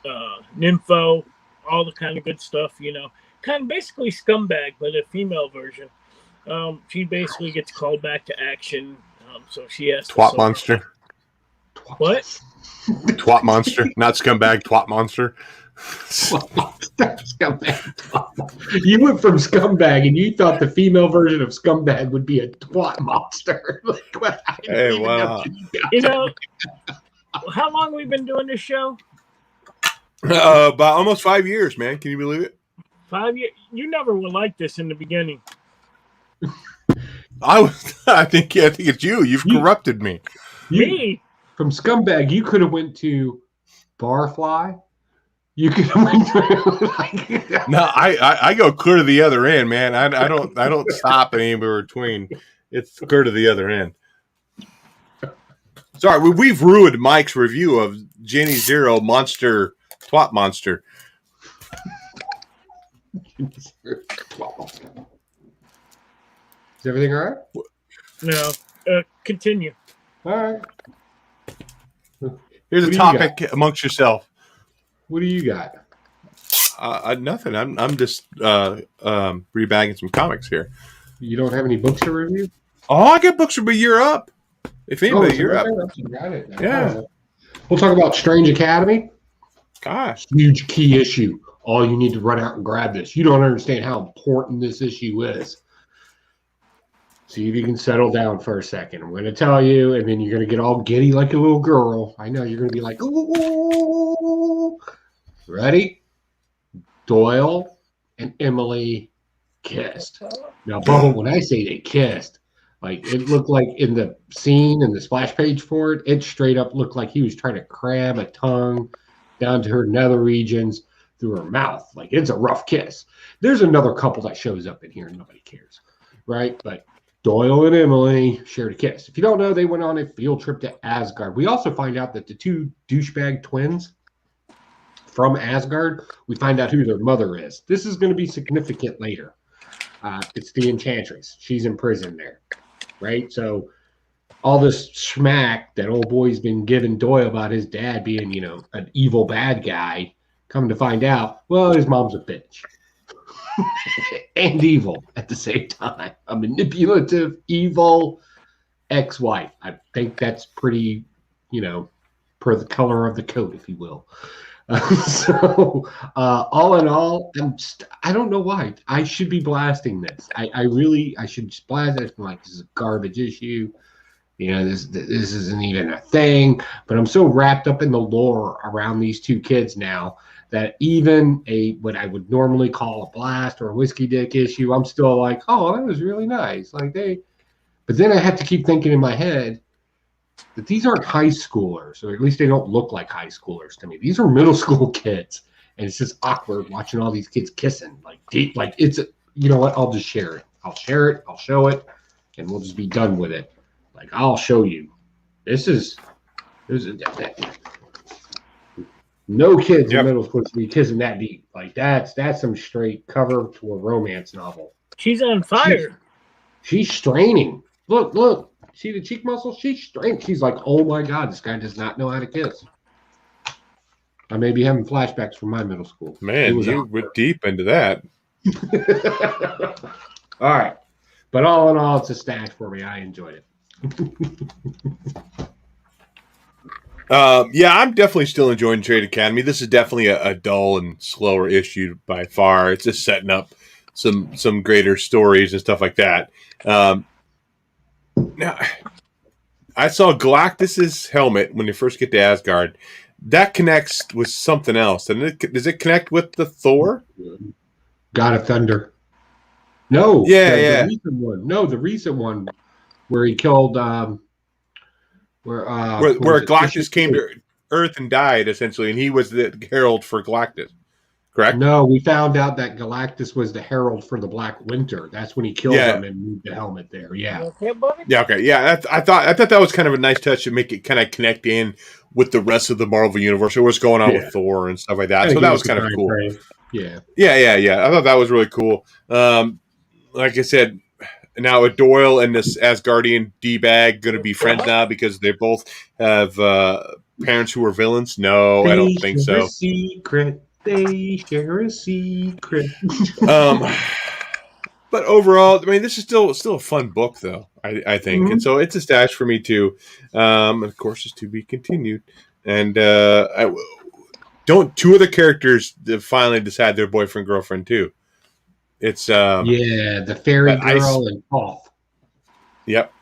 nympho, all the kind of good stuff, Kind of basically scumbag, but a female version. She basically gets called back to action. So she has Twat monster. What? Twat monster, not scumbag. Twat monster. Scumbag. You went from scumbag, and you thought the female version of scumbag would be a twat monster. Like, what? Hey, wow. You know, how long we've been doing this show? About almost 5 years, man. Can you believe it? 5 years. You never were like this in the beginning. I think it's you. You've corrupted me. Me? From scumbag, you could have went to barfly. You could have went to No, I go clear to the other end, man. I don't stop anywhere between. It's clear to the other end. Sorry, we've ruined Mike's review of Jenny Zero Monster Twat Monster. Is everything all right? No. Continue. All right. Here's a topic amongst yourself. What do you got? Nothing. I'm just rebagging some comics here. You don't have any books to review? Oh, I got books from a year up. If anybody, you're up. Got it. Yeah. We'll talk about Strange Academy. Gosh. Huge key issue. Oh, you need to run out and grab this. You don't understand how important this issue is. See if you can settle down for a second. I'm going to tell you, and then you're going to get all giddy like a little girl. I know you're going to be like, ooh. Ready? Doyle and Emily kissed. Now, Bubba, when I say they kissed, like it looked like in the scene and the splash page for it, it straight up looked like he was trying to cram a tongue down to her nether regions through her mouth. Like it's a rough kiss. There's another couple that shows up in here and nobody cares, right? But Doyle and Emily shared a kiss. If you don't know, they went on a field trip to Asgard. We also find out that the two douchebag twins from Asgard, we find out who their mother is. This is going to be significant later. It's the Enchantress. She's in prison there, right? So all this smack that old boy's been giving Doyle about his dad being, an evil bad guy, come to find out, well, his mom's a bitch. And evil at the same time. A manipulative, evil ex-wife. I think that's pretty, per the color of the coat, if you will. All in all, I don't know why. I should be blasting this. I should just blast it. I'm like, this is a garbage issue. This isn't even a thing. But I'm so wrapped up in the lore around these two kids now that even what I would normally call a blast or a whiskey dick issue, I'm still like, oh, that was really nice. But then I have to keep thinking in my head that these aren't high schoolers, or at least they don't look like high schoolers to me. These are middle school kids, and it's just awkward watching all these kids kissing. You know what? I'll just share it. I'll share it. I'll show it, and we'll just be done with it. I'll show you. No kids in middle school to be kissing that deep. That's some straight cover to a romance novel. She's on fire. She's straining. Look. See the cheek muscle? She's straining. She's like, oh my God, this guy does not know how to kiss. I may be having flashbacks from my middle school. Man, you went deep into that. All right. But all in all, it's a stash for me. I enjoyed it. Yeah, I'm definitely still enjoying Trade Academy. This is definitely a dull and slower issue by far. It's just setting up some greater stories and stuff like that. Now, I saw Galactus's helmet when you first get to Asgard. That connects with something else. And does it connect with the Thor? God of Thunder. No. Yeah. The recent one. No, the recent one where he killed where Galactus came to Earth and died, essentially, and he was the herald for Galactus. Correct? No, we found out that Galactus was the herald for the Black Winter. That's when he killed him and moved the helmet there. Yeah. Okay. Yeah. I thought that was kind of a nice touch to make it kind of connect in with the rest of the Marvel universe. What's going on with Thor and stuff like that. So that was kind of cool. Yeah. I thought that was really cool. Like I said, now Doyle and this Asgardian D-bag going to be friends now because they both have parents who were villains. No, I don't think so. They share a secret. But overall, I mean, this is still a fun book, though. I think, and so it's a stash for me too. Of course, it's to be continued. And two of the characters finally decide they're boyfriend girlfriend too. It's the fairy girl and Paul. Yep.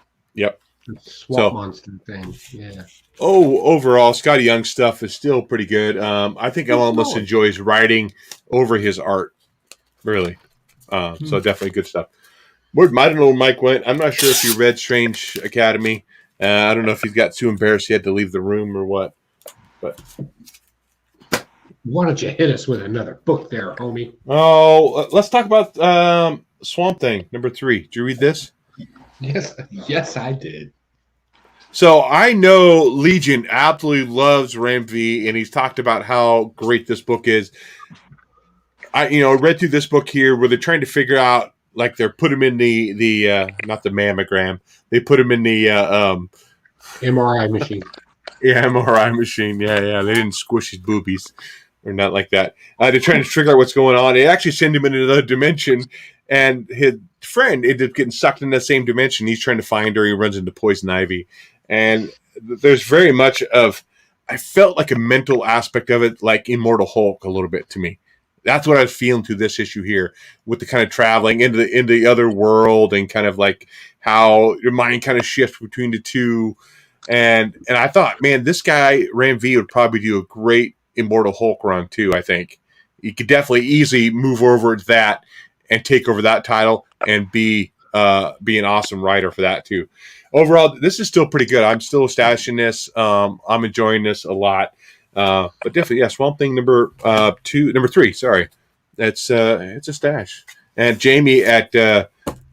Swamp monster thing. Yeah. Oh, overall, Scotty Young's stuff is still pretty good. I think I almost enjoy his writing over his art. Really. So definitely good stuff. I don't know where Mike went. I'm not sure if he read Strange Academy. I don't know if he's got too embarrassed he had to leave the room or what. But why don't you hit us with another book there, homie? Oh, let's talk about Swamp Thing, number 3. Did you read this? Yes, I did. So I know Legion absolutely loves Ram V, and he's talked about how great this book is. I read through this book here where they're trying to figure out, like, they're put him in the not the mammogram, they put him in the MRI machine. Yeah, MRI machine. Yeah. They didn't squish his boobies or not like that. They're trying to figure out what's going on. They actually send him into another dimension, and his friend ended up getting sucked in that same dimension. He's trying to find her. He runs into Poison Ivy. And there's very much of, I felt like a mental aspect of it, like Immortal Hulk a little bit to me. That's what I was feeling through this issue here, with the kind of traveling into the other world and kind of like how your mind kind of shifts between the two. And I thought, man, this guy, Ram V, would probably do a great Immortal Hulk run too, I think. He could definitely easily move over to that and take over that title and be an awesome writer for that too. Overall, this is still pretty good. I'm still stashing this. I'm enjoying this a lot. But definitely, yeah, Swamp Thing number 3. Sorry, it's a stash. And Jamie at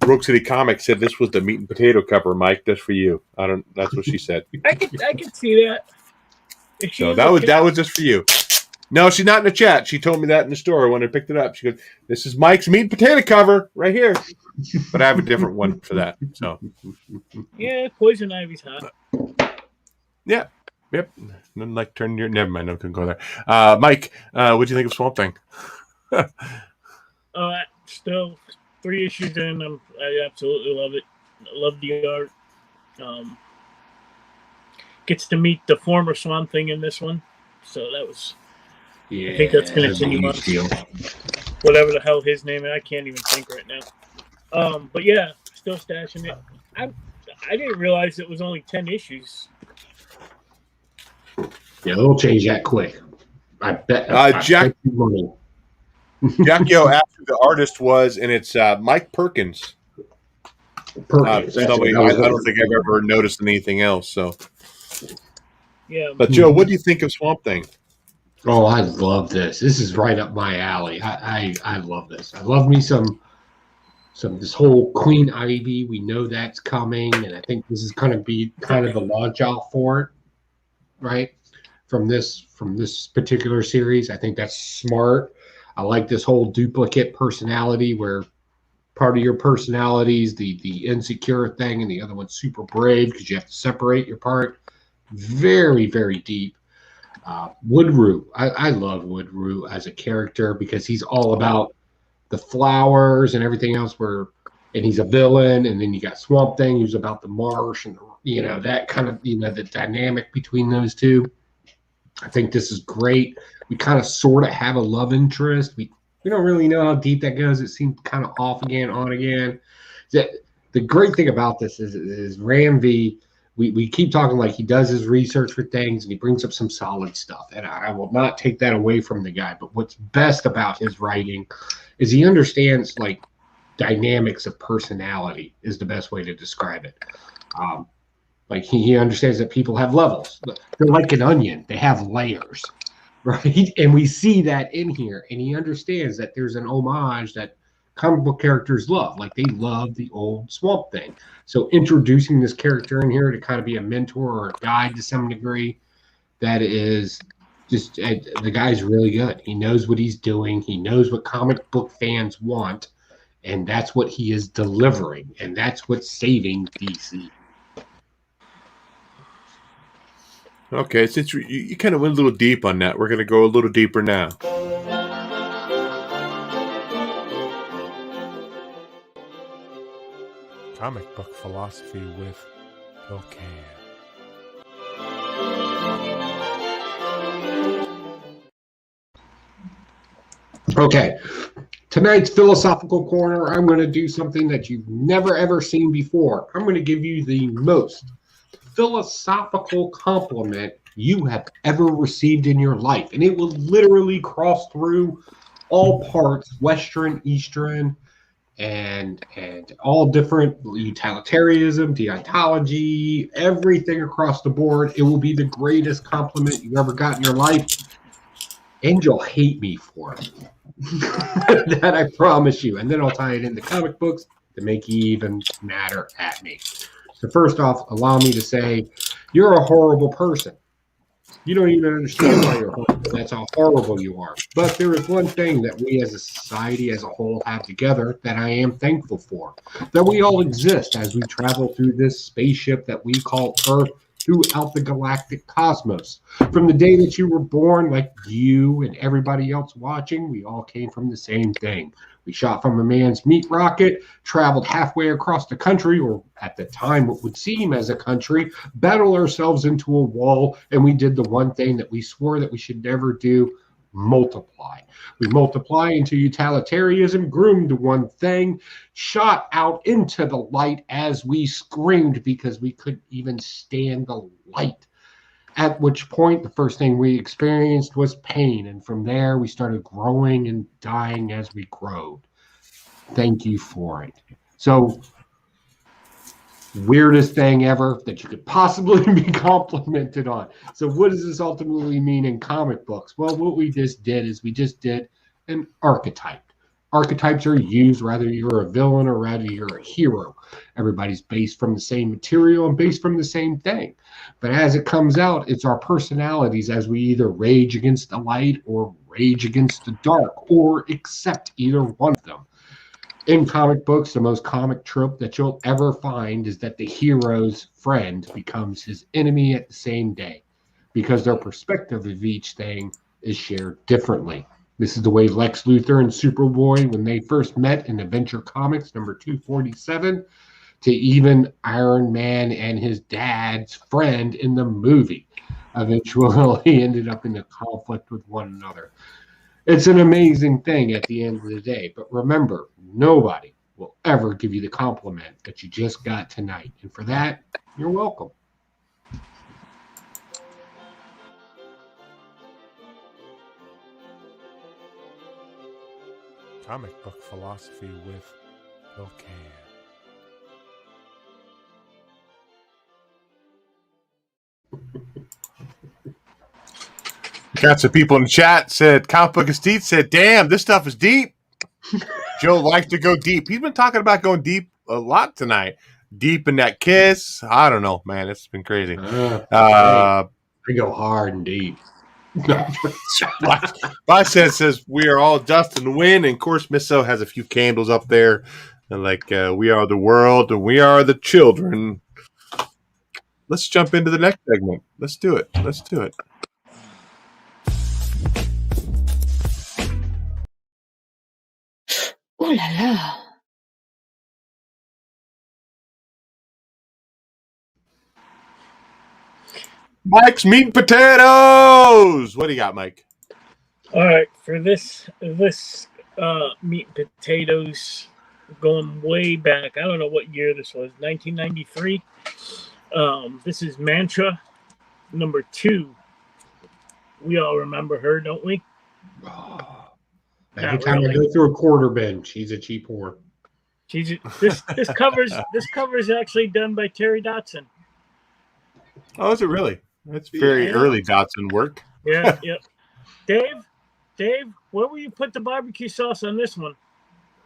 Rogue City Comics said this was the meat and potato cover. Mike, that's for you. That's what she said. I can see that. So that was just for you. No, she's not in the chat. She told me that in the store when I picked it up. She goes, "This is Mike's meat and potato cover right here." But I have a different one for that. So yeah, Poison Ivy's hot. Yeah. Yep. Nothing like turning your. Never mind. I couldn't go there. Mike, what do you think of Swamp Thing? Still 3 issues in. I absolutely love it. I love the art. Gets to meet the former Swamp Thing in this one, so that was. Yeah, I think that's going to continue on. Whatever the hell his name is, I can't even think right now. But yeah, still stashing it. I didn't realize it was only 10 issues. Yeah, they'll change that quick. I bet. Jack Yo asked who the artist was, and it's Mike Perkins. I don't think I've ever noticed anything else. So, yeah. But Joe, what do you think of Swamp Thing? Oh, I love this. This is right up my alley. I love this. I love me some this whole Queen Ivy. We know that's coming, and I think this is going to be kind of the launch out for it, right? From this particular series, I think that's smart. I like this whole duplicate personality where part of your personality is the insecure thing, and the other one's super brave because you have to separate your part. Very, very deep. Woodrue. I love Woodrue as a character because he's all about the flowers and everything else and he's a villain, and then you got Swamp Thing who's about the marsh and that kind of the dynamic between those two. I think this is great. We kind of sort of have a love interest. We don't really know how deep that goes. It seems kind of off again, on again. The great thing about this is Ram V. We keep talking like he does his research for things and he brings up some solid stuff. And I will not take that away from the guy. But what's best about his writing is he understands like dynamics of personality is the best way to describe it. Like he understands that people have levels. They're like an onion. They have layers, right? And we see that in here. And he understands that there's an homage that comic book characters love. Like they love the old Swamp Thing. So introducing this character in here to kind of be a mentor or a guide to some degree, that is just the guy's really good. He knows what he's doing. He knows what comic book fans want. And that's what he is delivering. And that's what's saving DC. Okay, since you kind of went a little deep on that, we're going to go a little deeper now. Comic book philosophy with Pocan. Okay, tonight's philosophical corner, I'm going to do something that you've never ever seen before. I'm going to give you the most philosophical compliment you have ever received in your life, and it will literally cross through all parts, Western, Eastern, and all different utilitarianism, deontology, everything across the board. It will be the greatest compliment you've ever got in your life, and you'll hate me for it. That I promise you. And then I'll tie it into comic books to make you even madder at me. So first off, allow me to say, you're a horrible person. You don't even understand why you're horrible. That's how horrible you are. But there is one thing that we as a society as a whole have together that I am thankful for. That we all exist as we travel through this spaceship that we call Earth throughout the galactic cosmos. From the day that you were born, like you and everybody else watching, we all came from the same thing. We shot from a man's meat rocket, traveled halfway across the country, or at the time what would seem as a country, battled ourselves into a wall, and we did the one thing that we swore that we should never do, multiply. We multiply into utilitarianism, groomed to one thing, shot out into the light as we screamed because we couldn't even stand the light. At which point, the first thing we experienced was pain. And from there, we started growing and dying as we growed. Thank you for it. So, weirdest thing ever that you could possibly be complimented on. So what does this ultimately mean in comic books? Well, what we just did is we just did an archetype. Archetypes are used whether you're a villain or whether you're a hero. Everybody's based from the same material and based from the same thing. But as it comes out, it's our personalities as we either rage against the light or rage against the dark or accept either one of them. In comic books, the most comic trope that you'll ever find is that the hero's friend becomes his enemy at the same day because their perspective of each thing is shared differently. This is the way Lex Luthor and Superboy, when they first met in Adventure Comics number 247, to even Iron Man and his dad's friend in the movie. Eventually ended up in a conflict with one another. It's an amazing thing at the end of the day. But remember, nobody will ever give you the compliment that you just got tonight. And for that, you're welcome. Comic book philosophy with Pocan. Got some people in the chat said comic book is deep. Said, "Damn, this stuff is deep." Joe likes to go deep. He's been talking about going deep a lot tonight. Deep in that kiss. I don't know, man. It's been crazy. I go hard and deep. My sense says we are all dust in the wind, and of course, Misso has a few candles up there, and like we are the world, and we are the children. Let's jump into the next segment. Let's do it. Let's do it. Ooh la la. Mike's meat and potatoes. What do you got, Mike? All right, for this meat and potatoes, going way back. I don't know what year this was. 1993. This is Mantra number 2. We all remember her, don't we? Every time I go through a quarter bin, she's a cheap whore. This cover is actually done by Terry Dotson. Oh, is it really? That's very early Dotson work. Yeah, yeah. Dave, where will you put the barbecue sauce on this one?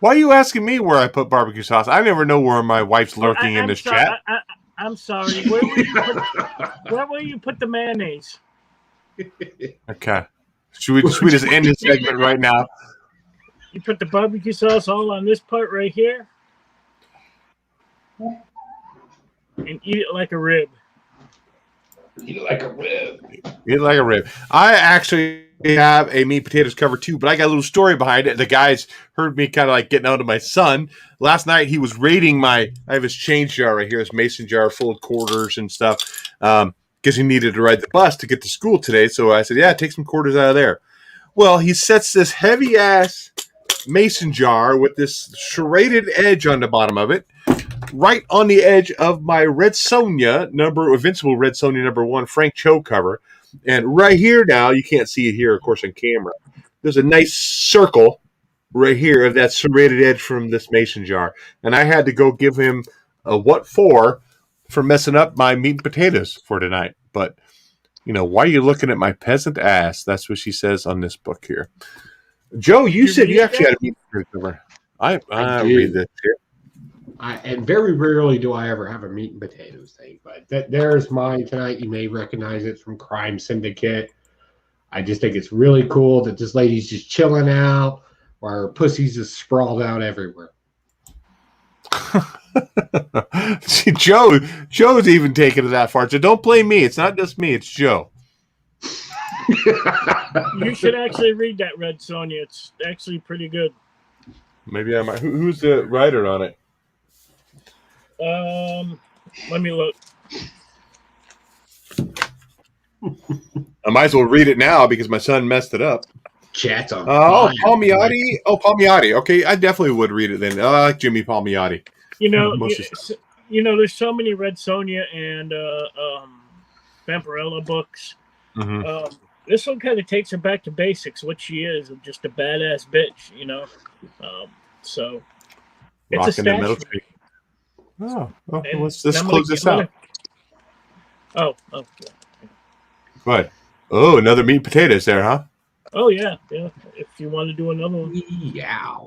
Why are you asking me where I put barbecue sauce? I never know where my wife's lurking in this chat. I'm sorry. Where will you put the mayonnaise? Okay. Should we just end this segment right now? You put the barbecue sauce all on this part right here and eat it like a rib. Eat like a rib. Eat like a rib. I actually have a meat potatoes cover too, but I got a little story behind it. The guys heard me kind of like getting out of my son. Last night he was raiding I have his change jar right here, this mason jar full of quarters and stuff, because he needed to ride the bus to get to school today. So I said, yeah, take some quarters out of there. Well, he sets this heavy ass mason jar with this serrated edge on the bottom of it, right on the edge of my Red Sonja Invincible Red Sonja #1 Frank Cho cover. And right here now, you can't see it here, of course, on camera. There's a nice circle right here of that serrated edge from this mason jar. And I had to go give him a what for messing up my meat and potatoes for tonight. But, why are you looking at my peasant ass? That's what she says on this book here. Joe, you said you actually had a meat and potato cover. I read this here. And very rarely do I ever have a meat and potatoes thing, but there's mine tonight. You may recognize it from Crime Syndicate. I just think it's really cool that this lady's just chilling out while her pussy's just sprawled out everywhere. See, Joe's even taking it that far. So don't blame me. It's not just me. It's Joe. You should actually read that Red Sonja. It's actually pretty good. Maybe I might. Who's the writer on it? Let me look. I might as well read it now because my son messed it up. Chat's on. Palmiotti. Palmiotti. Okay, I definitely would read it then. I like Jimmy Palmiotti. There's so many Red Sonja and Vampirella books. Mm-hmm. This one kind of takes her back to basics, what she is, just a badass bitch, So it's Rocking a the middle stash. tree. Oh, let's close this out. Oh. What? Oh, another meat and potatoes there, huh? Oh, yeah. If you want to do another one. Yeah.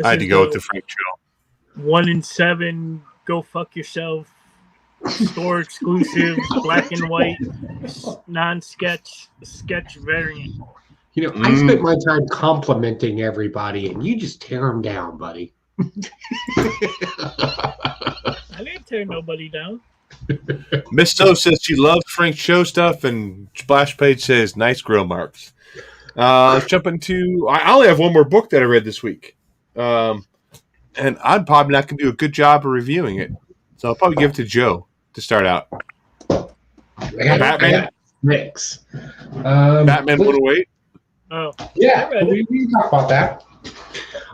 I had to go with the Frank Cho. 1 in 7, go fuck yourself. Store exclusive, black and white, non-sketch, sketch variant. I spent my time complimenting everybody, and you just tear them down, buddy. I didn't tear nobody down. Miss So says she loves Frank Cho stuff, and Splash Page says nice grill marks. Let's jump into. I only have one more book that I read this week, and I'm probably not going to do a good job of reviewing it, so I'll probably give it to Joe to start out. Batman. Mix. Batman 108. Oh, yeah, we can talk about that.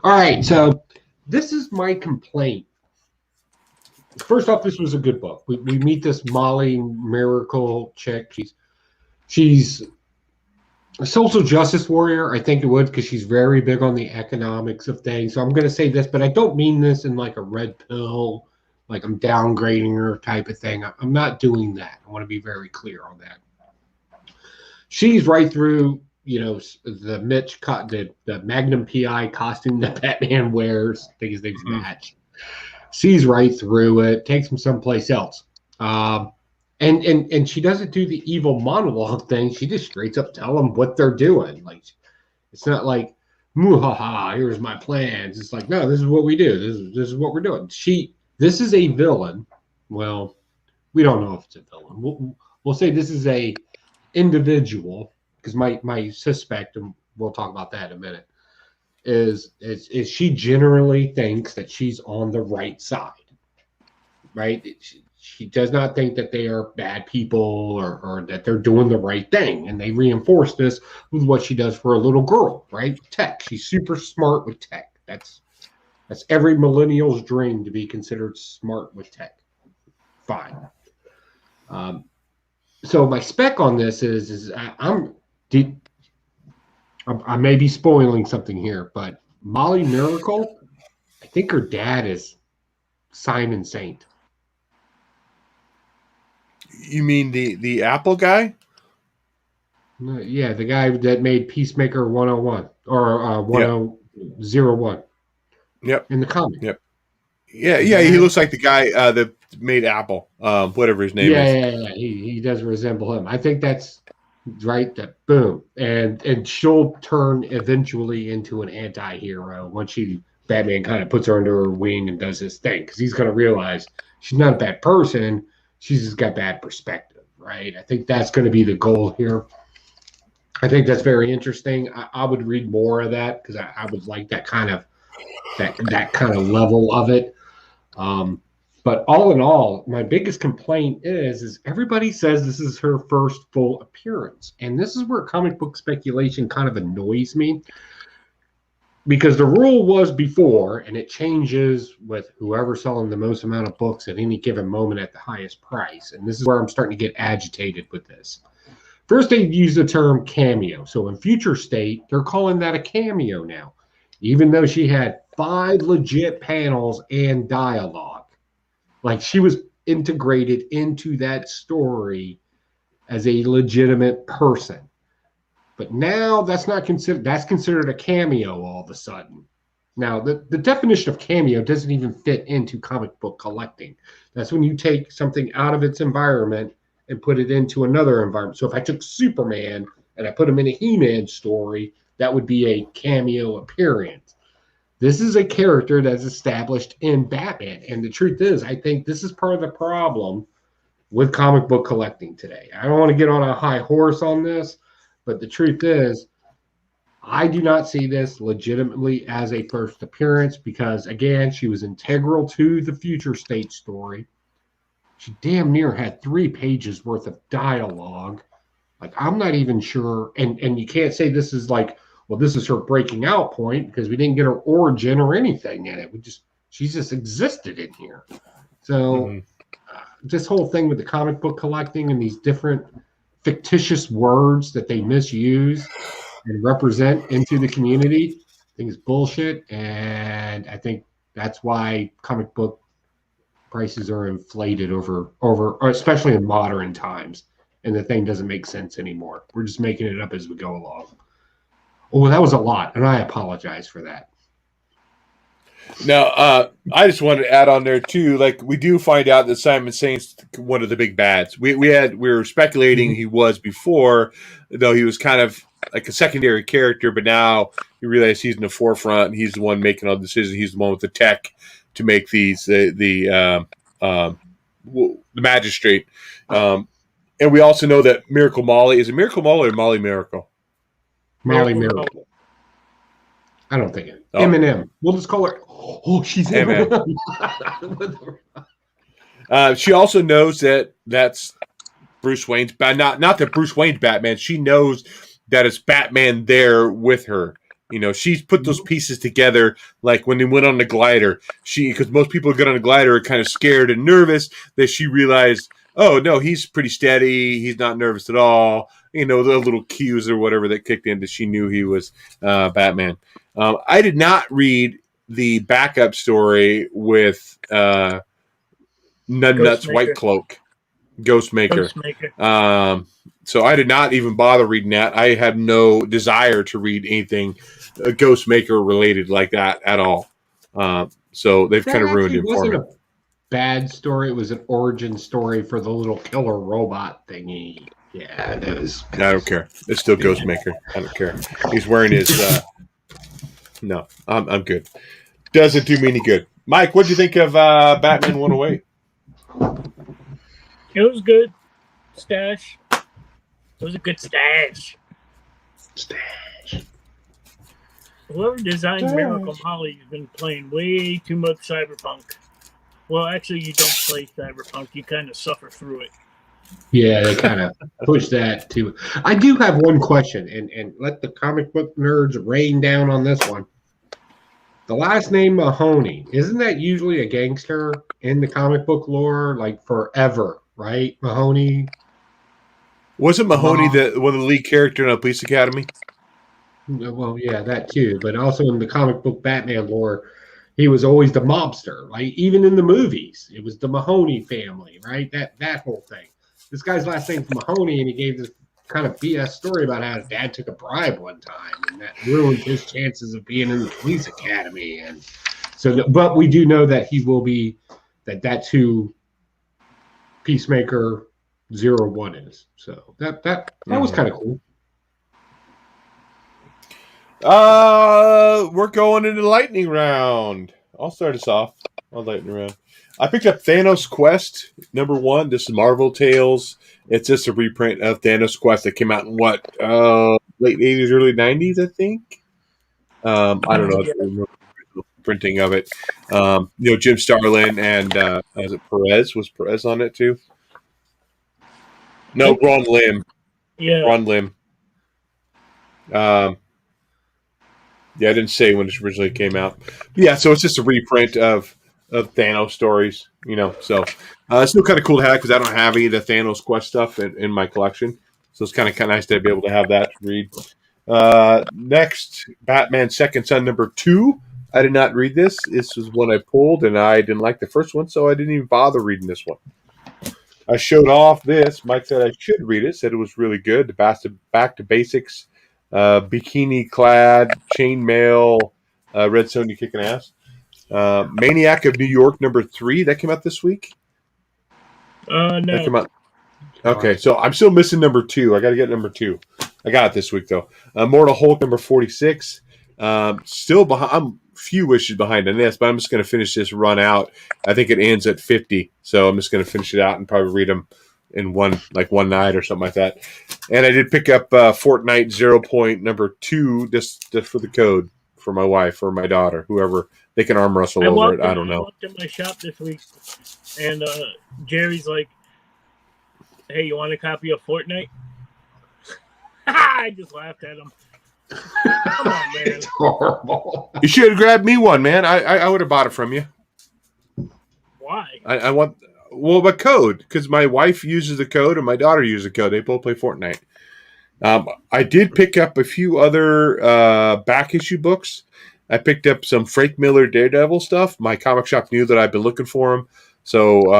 All right, so this is my complaint. First off, this was a good book. We meet this Molly Miracle chick. She's a social justice warrior. I think it would, because she's very big on the economics of things. So I'm going to say this, but I don't mean this in like a red pill, like I'm downgrading her type of thing. I'm not doing that. I want to be very clear on that. She's right through, the Magnum PI costume that Batman wears. I think his name's Match. Sees right through it, takes him someplace else. And she doesn't do the evil monologue thing. She just straight up tell them what they're doing. Like, it's not like, "Muhaha, here's my plans." It's like, no, this is what we do. This is what we're doing. This is a villain. Well, we don't know if it's a villain. We'll say this is a individual, because my suspect, and we'll talk about that in a minute, is she generally thinks that she's on the right side, right? She does not think that they are bad people or that they're doing the right thing. And they reinforce this with what she does for a little girl, right? Tech. She's super smart with tech. That's every millennial's dream, to be considered smart with tech. Fine. So my spec on this is I may be spoiling something here, but Molly Miracle, I think her dad is Simon Saint. You mean the Apple guy? Yeah, the guy that made Peacemaker 101 or 1001. Yep. In the comic. Yep. Yeah. He looks like the guy that made Apple, whatever his name is. Yeah. He does resemble him. I think that's right. That boom, and she'll turn eventually into an anti-hero once Batman kind of puts her under her wing and does his thing, because he's going to realize she's not a bad person. she's just got bad perspective, right? I think that's going to be the goal here. I think that's very interesting. I would read more of that because I would like that kind of level of it. But all in all, my biggest complaint is everybody says this is her first full appearance. And this is where comic book speculation kind of annoys me. Because the rule was before, and it changes with whoever's selling the most amount of books at any given moment at the highest price. And this is where I'm starting to get agitated with this. First, they used the term cameo. So in Future State, they're calling that a cameo now, even though she had 5 legit panels and dialogue. Like she was integrated into that story as a legitimate person. But now that's not considered, that's considered a cameo all of a sudden. Now, the definition of cameo doesn't even fit into comic book collecting. That's when you take something out of its environment and put it into another environment. So if I took Superman and I put him in a He-Man story, that would be a cameo appearance. This is a character that's established in Batman. And the truth is, I think this is part of the problem with comic book collecting today. I don't want to get on a high horse on this, but the truth is, I do not see this legitimately as a first appearance because, again, she was integral to the Future State story. She damn near had 3 pages worth of dialogue. Like, I'm not even sure. And you can't say this is like, well, this is her breaking out point because we didn't get her origin or anything in it. She just existed in here. So this whole thing with the comic book collecting and these different fictitious words that they misuse and represent into the community, I think is bullshit. And I think that's why comic book prices are inflated over, or especially in modern times. And the thing doesn't make sense anymore. We're just making it up as we go along. Oh, that was a lot, and I apologize for that. Now, I just wanted to add on there too. Like, we do find out that Simon Saint's one of the big bads. We were speculating he was before, though he was kind of like a secondary character. But now you realize he's in the forefront. He's the one making all the decisions. He's the one with the tech to make these the magistrate. And we also know that Miracle Molly is it Miracle Molly or Molly Miracle? Molly Miracle. I don't think it. Eminem. We'll just call her. Oh, she's Eminem. She also knows that that's Bruce Wayne's Batman. Not that Bruce Wayne's Batman. She knows that it's Batman there with her. You know, she's put those pieces together. Like when they went on the glider, because most people who get on a glider are kind of scared and nervous. That she realized, oh no, he's pretty steady. He's not nervous at all. You know, the little cues or whatever that kicked in that she knew he was Batman. I did not read the backup story with Nuts White Cloak, Ghostmaker. So I did not even bother reading that. I had no desire to read anything Ghostmaker related like that at all. So they've kind of ruined it for me. A bad story. It was an origin story for the little killer robot thingy. Yeah, that was. I don't care. It's still Ghostmaker. I don't care. He's wearing his. No, I'm good. Doesn't do me any good. Mike, what do you think of Batman 108? It was good. Stash. It was a good stash. Whoever designed Miracle Molly has been playing way too much Cyberpunk. Well, actually, you don't play Cyberpunk. You kind of suffer through it. Yeah, they kind of push that too. I do have one question, and let the comic book nerds rain down on this one. The last name Mahoney, isn't that usually a gangster in the comic book lore, like forever, right? Mahoney. Wasn't Mahoney one of the lead character in the Police Academy? Well, yeah, that too. But also in the comic book Batman lore, he was always the mobster. Like even in the movies, it was the Mahoney family, right? That whole thing. This guy's last name's Mahoney, and he gave this kind of BS story about how his dad took a bribe one time, and that ruined his chances of being in the police academy. And so, but we do know that he will be. That's who Peacemaker 01 is. So that was kind of cool. We're going into the lightning round. I'll start us off. Lightning round. I picked up Thanos Quest #1. This is Marvel Tales. It's just a reprint of Thanos Quest that came out in late 80s, early 90s, I think. I don't know. Yeah. Printing of it. Jim Starlin and was it Perez? Was Perez on it too? No, Ron Lim. Yeah. Ron Lim. Yeah, I didn't say when it originally came out. Yeah, so it's just a reprint of Thanos stories, So it's still kind of cool to have because I don't have any of the Thanos Quest stuff in my collection. So it's kind of nice to be able to have that to read. Next, Batman Second Son #2. I did not read this. This was one I pulled, and I didn't like the first one, so I didn't even bother reading this one. I showed off this. Mike said I should read it. Said it was really good. The back to basics. Bikini clad, chainmail, Red Sonja kicking ass. Maniac of New York #3 that came out this week. No. That came out. Okay, so I'm still missing #2. I got to get #2. I got it this week though. Mortal Hulk #46. Still behind. I'm a few issues behind on this, but I'm just going to finish this run out. I think it ends at 50, so I'm just going to finish it out and probably read them in one night or something like that. And I did pick up Fortnite 0 Point #2 just for the code for my wife or my daughter, whoever. They can arm wrestle over it. I don't know. I walked in my shop this week, and Jerry's like, "Hey, you want a copy of Fortnite?" I just laughed at him. Come on, man. It's horrible. You should have grabbed me one, man. I would have bought it from you. Why? I want my code because my wife uses the code and my daughter uses the code. They both play Fortnite. I did pick up a few other back issue books. I picked up some Frank Miller Daredevil stuff. My comic shop knew that I've been looking for them, so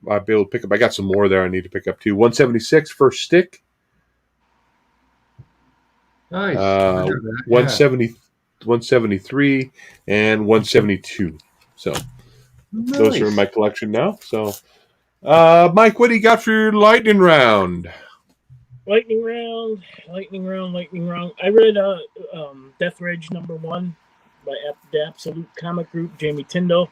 I'll be able to pick up. I got some more there I need to pick up too. 176 First Stick. Nice. 170, 173, and 172. So those are in my collection now. So, Mike, what do you got for your lightning round? Lightning round. I read Death Rage #1 by the Absolute Comic Group, Jamie Tyndall.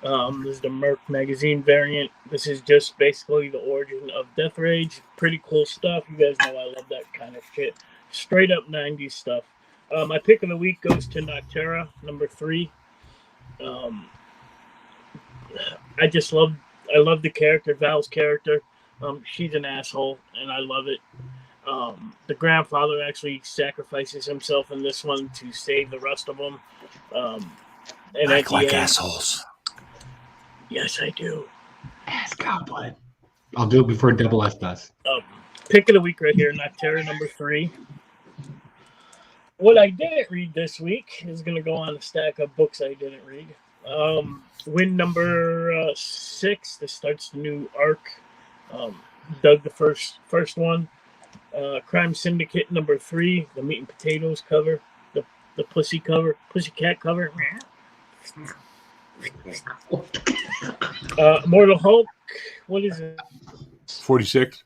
This is the Merc magazine variant. This is just basically the origin of Death Rage. Pretty cool stuff. You guys know I love that kind of shit. Straight up 90s stuff. My pick of the week goes to Noctera #3. I love the character, Val's character. She's an asshole, and I love it. The grandfather actually sacrifices himself in this one to save the rest of them. And I like assholes. Yes, I do. Ass Goblin. I'll do it before Double F does. Pick of the week right here, Noctera #3. What I didn't read this week is going to go on a stack of books I didn't read. Win #6. This starts the new arc. Dug the first one. Crime Syndicate #3. The Meat and Potatoes cover. The Pussycat cover. Mortal Hulk. What is it? 46.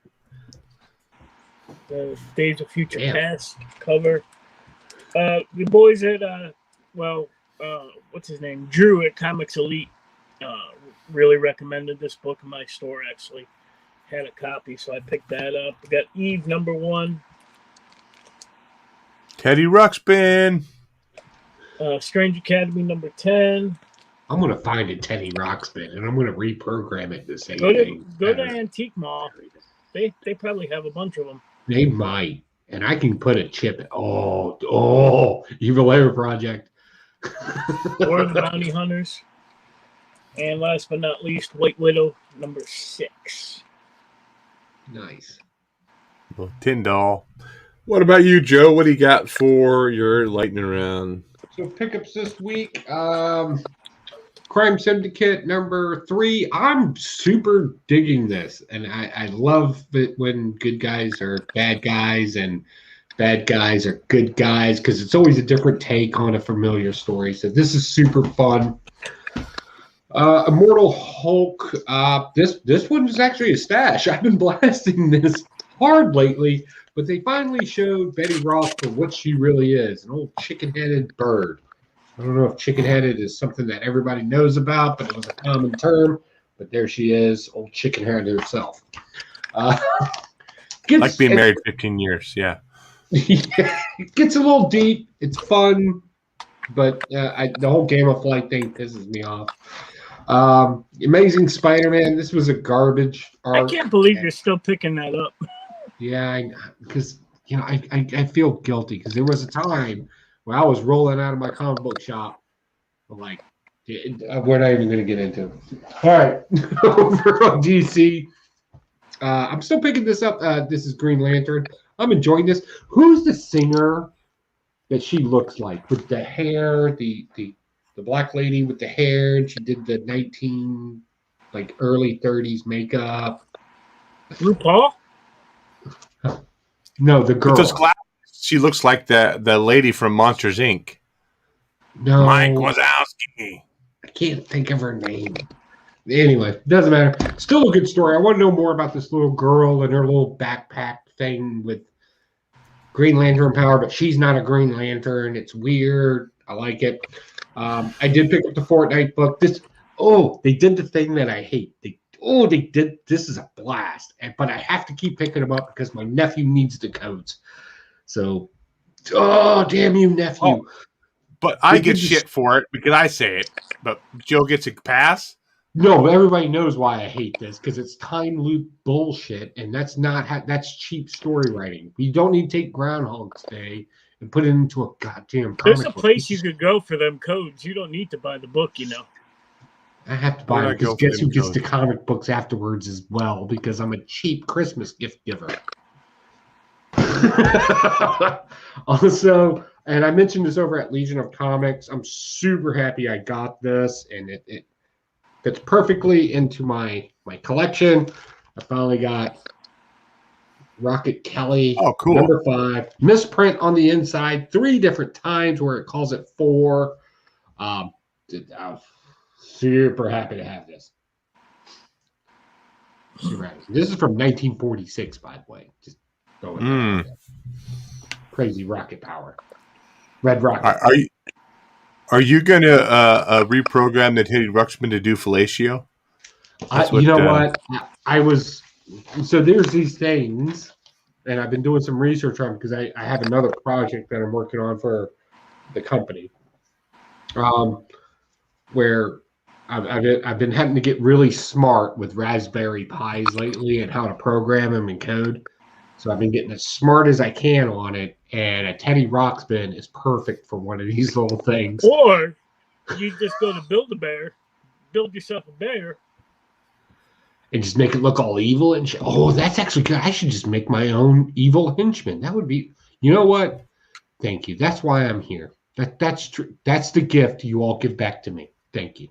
The Days of Future Past cover. The boys at what's his name? Drew at Comics Elite really recommended this book in my store. Actually, had a copy, so I picked that up. We got Eve #1. Teddy Ruxpin. Strange Academy #10. I'm gonna find a Teddy Ruxpin and I'm gonna reprogram it to say Go to Antique Mall. They probably have a bunch of them. They might, and I can put a chip. Oh, Evil Air Project. Or the Bounty Hunters. And last but not least, White Widow #6. Nice. Well, Tyndall. What about you, Joe? What do you got for your lightning round? So pickups this week. Crime Syndicate #3. I'm super digging this, and I love it when good guys are bad guys and bad guys are good guys because it's always a different take on a familiar story. So this is super fun. Immortal Hulk. This one is actually a stash. I've been blasting this hard lately, but they finally showed Betty Ross for what she really is, an old chicken-headed bird. I don't know if chicken-headed is something that everybody knows about, but it was a common term. But there she is, old chicken hair to herself. Like being married 15 years, yeah. It gets a little deep. It's fun, but the whole Gamma Flight thing pisses me off. Amazing Spider-Man. This was a garbage arc. I can't believe you're still picking that up. Yeah, because I feel guilty because there was a time where I was rolling out of my comic book shop. I'm like, we're not even going to get into it. All right, over on DC. I'm still picking this up. This is Green Lantern. I'm enjoying this. Who's the singer that she looks like with the hair, the black lady with the hair, and she did the early 30s makeup? RuPaul? No, the girl. With those glasses, she looks like the lady from Monsters Inc. No, Mike Wazowski. I can't think of her name. Anyway, doesn't matter. Still a good story. I want to know more about this little girl and her little backpack thing with Green Lantern power, but she's not a Green Lantern. It's weird. I like it. I did pick up the Fortnite book. They did the thing that I hate. They did. This is a blast, but I have to keep picking them up because my nephew needs the codes. So, damn you, nephew. Oh, but I get shit for it because I say it, but Joe gets a pass. No, everybody knows why I hate this because it's time loop bullshit, and that's that's cheap story writing. You don't need to take Groundhog's Day and put it into a goddamn comic There's a book. place you could go for them codes. You don't need to buy the book, I have to buy it because guess who gets the comic books afterwards as well because I'm a cheap Christmas gift giver. Also, and I mentioned this over at Legion of Comics, I'm super happy I got this, and it fits perfectly into my collection. I finally got Rocket Kelly, cool. number 5. Misprint on the inside 3 different times where it calls it 4. I'm super happy to have this. This is from 1946, by the way. Just going crazy rocket power. Red rocket. Are you going to reprogram the Teddy Ruxpin to do fellatio? What? I was. So there's these things, and I've been doing some research on because I have another project that I'm working on for the company, where I've been having to get really smart with Raspberry Pis lately and how to program them in code. So I've been getting as smart as I can on it, and a Teddy Ruxpin is perfect for one of these little things. Or you just go to Build-A-Bear, build yourself a bear, and just make it look all evil and shit. Oh, that's actually good. I should just make my own evil henchman. That would be. You know what? Thank you. That's why I'm here. That's true. That's the gift you all give back to me. Thank you.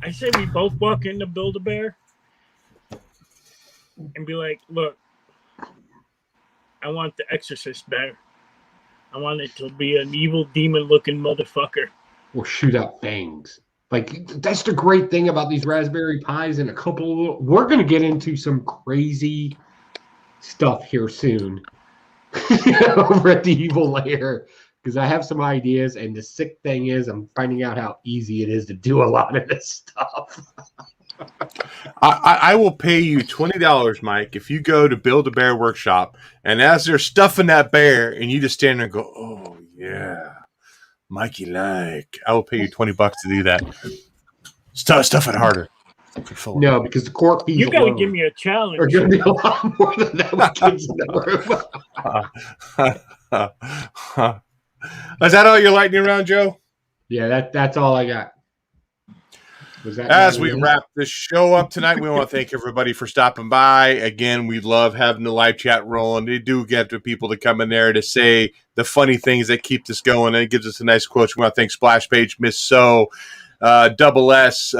I say we both walk into Build-A-Bear and be like, look, I want the Exorcist bear. I want it to be an evil demon-looking motherfucker. Or shoot out fangs. Like, that's the great thing about these Raspberry Pis and a couple of... We're going to get into some crazy stuff here soon over at the Evil Lair because I have some ideas, and the sick thing is I'm finding out how easy it is to do a lot of this stuff. I will pay you $20, Mike, if you go to Build-A-Bear Workshop, and as they're stuffing that bear, and you just stand there and go, oh, yeah, Mikey like. I will pay you $20 to do that. Stuff it harder. No, because the court fees you got to give me a challenge. Are going to be a lot more than that with kids in the room. Is that all your lightning round, Joe? Yeah, that's all I got. As we wrap this show up tonight, we want to thank everybody for stopping by. Again, we love having the live chat rolling. They do get the people to come in there to say the funny things that keep this going, and it gives us a nice quote. We want to thank Splash Page, Miss So, Double S,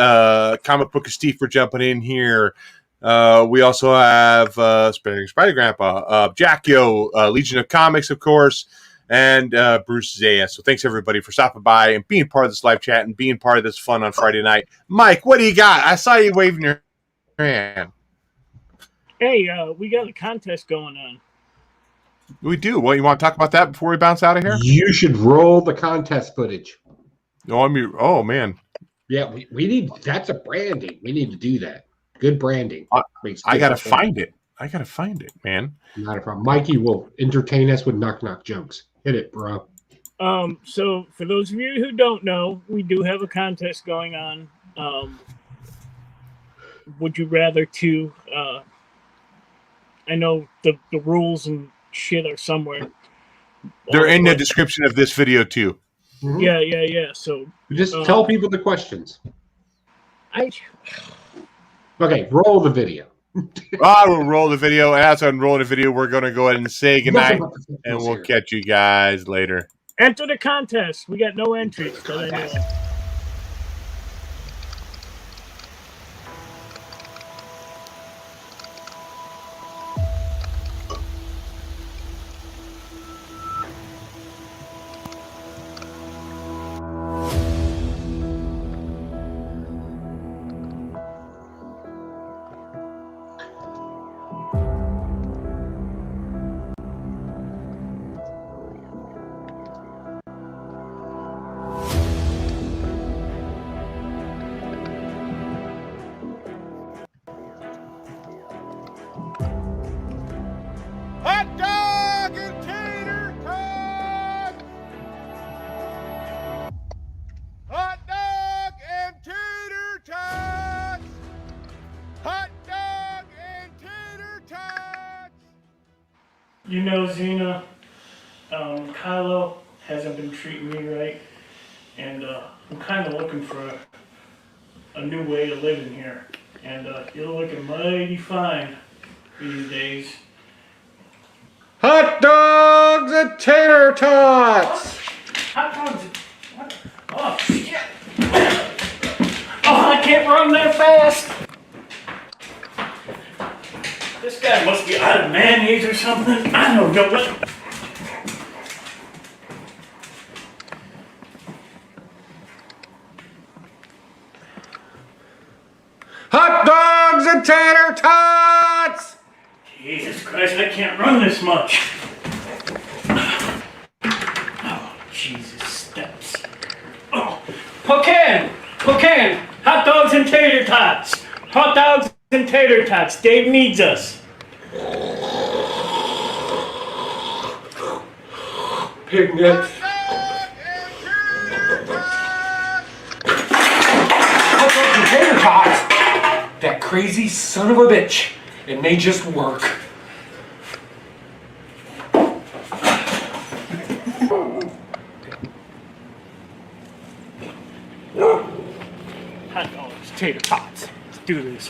Comic Book of Steve for jumping in here. We also have Spider Grandpa, Jack Yo, Legion of Comics, of course, and Bruce Zaya. So thanks everybody for stopping by and being part of this live chat and being part of this fun on Friday night. Mike, what do you got? I saw you waving your hand. Hey, we got a contest going on. We do. Well, you want to talk about that before we bounce out of here? You should roll the contest footage. Oh, man. Yeah, we need. That's a branding. We need to do that. Good branding. I gotta find it. I gotta find it, man. Not a problem. Mikey will entertain us with knock jokes. Hit it, bro. So for those of you who don't know, we do have a contest going on. Would you rather to? I know the rules and shit are somewhere. They're in the description of this video too. Mm-hmm. Yeah. So just tell people the questions. Okay, roll the video. I will roll the video. As I'm rolling the video, we're going to go ahead and say goodnight, and we'll catch you guys later. Enter the contest. We got no entries. Hot dog and tater tots! Hot dog and tater tots! Hot dog and tater tots! You know, Xena, Kylo hasn't been treating me right, and I'm kind of looking for a new way to live in here. And you're looking mighty fine these days. Hot dogs and tater tots! Hot dogs? What? Oh, shit! Oh, I can't run that fast! This guy must be out of mayonnaise or something. I don't know what. Hot dogs and tater tots! Jesus Christ, I can't run this much. Oh, Jesus, steps. Oh, Pocan! Hot dogs and tater tots! Hot dogs and tater tots. Dave needs us. Pig nuts. Hot dogs and tater tots! That crazy son of a bitch. It may just work. Hot dogs, tater tots. Let's do this.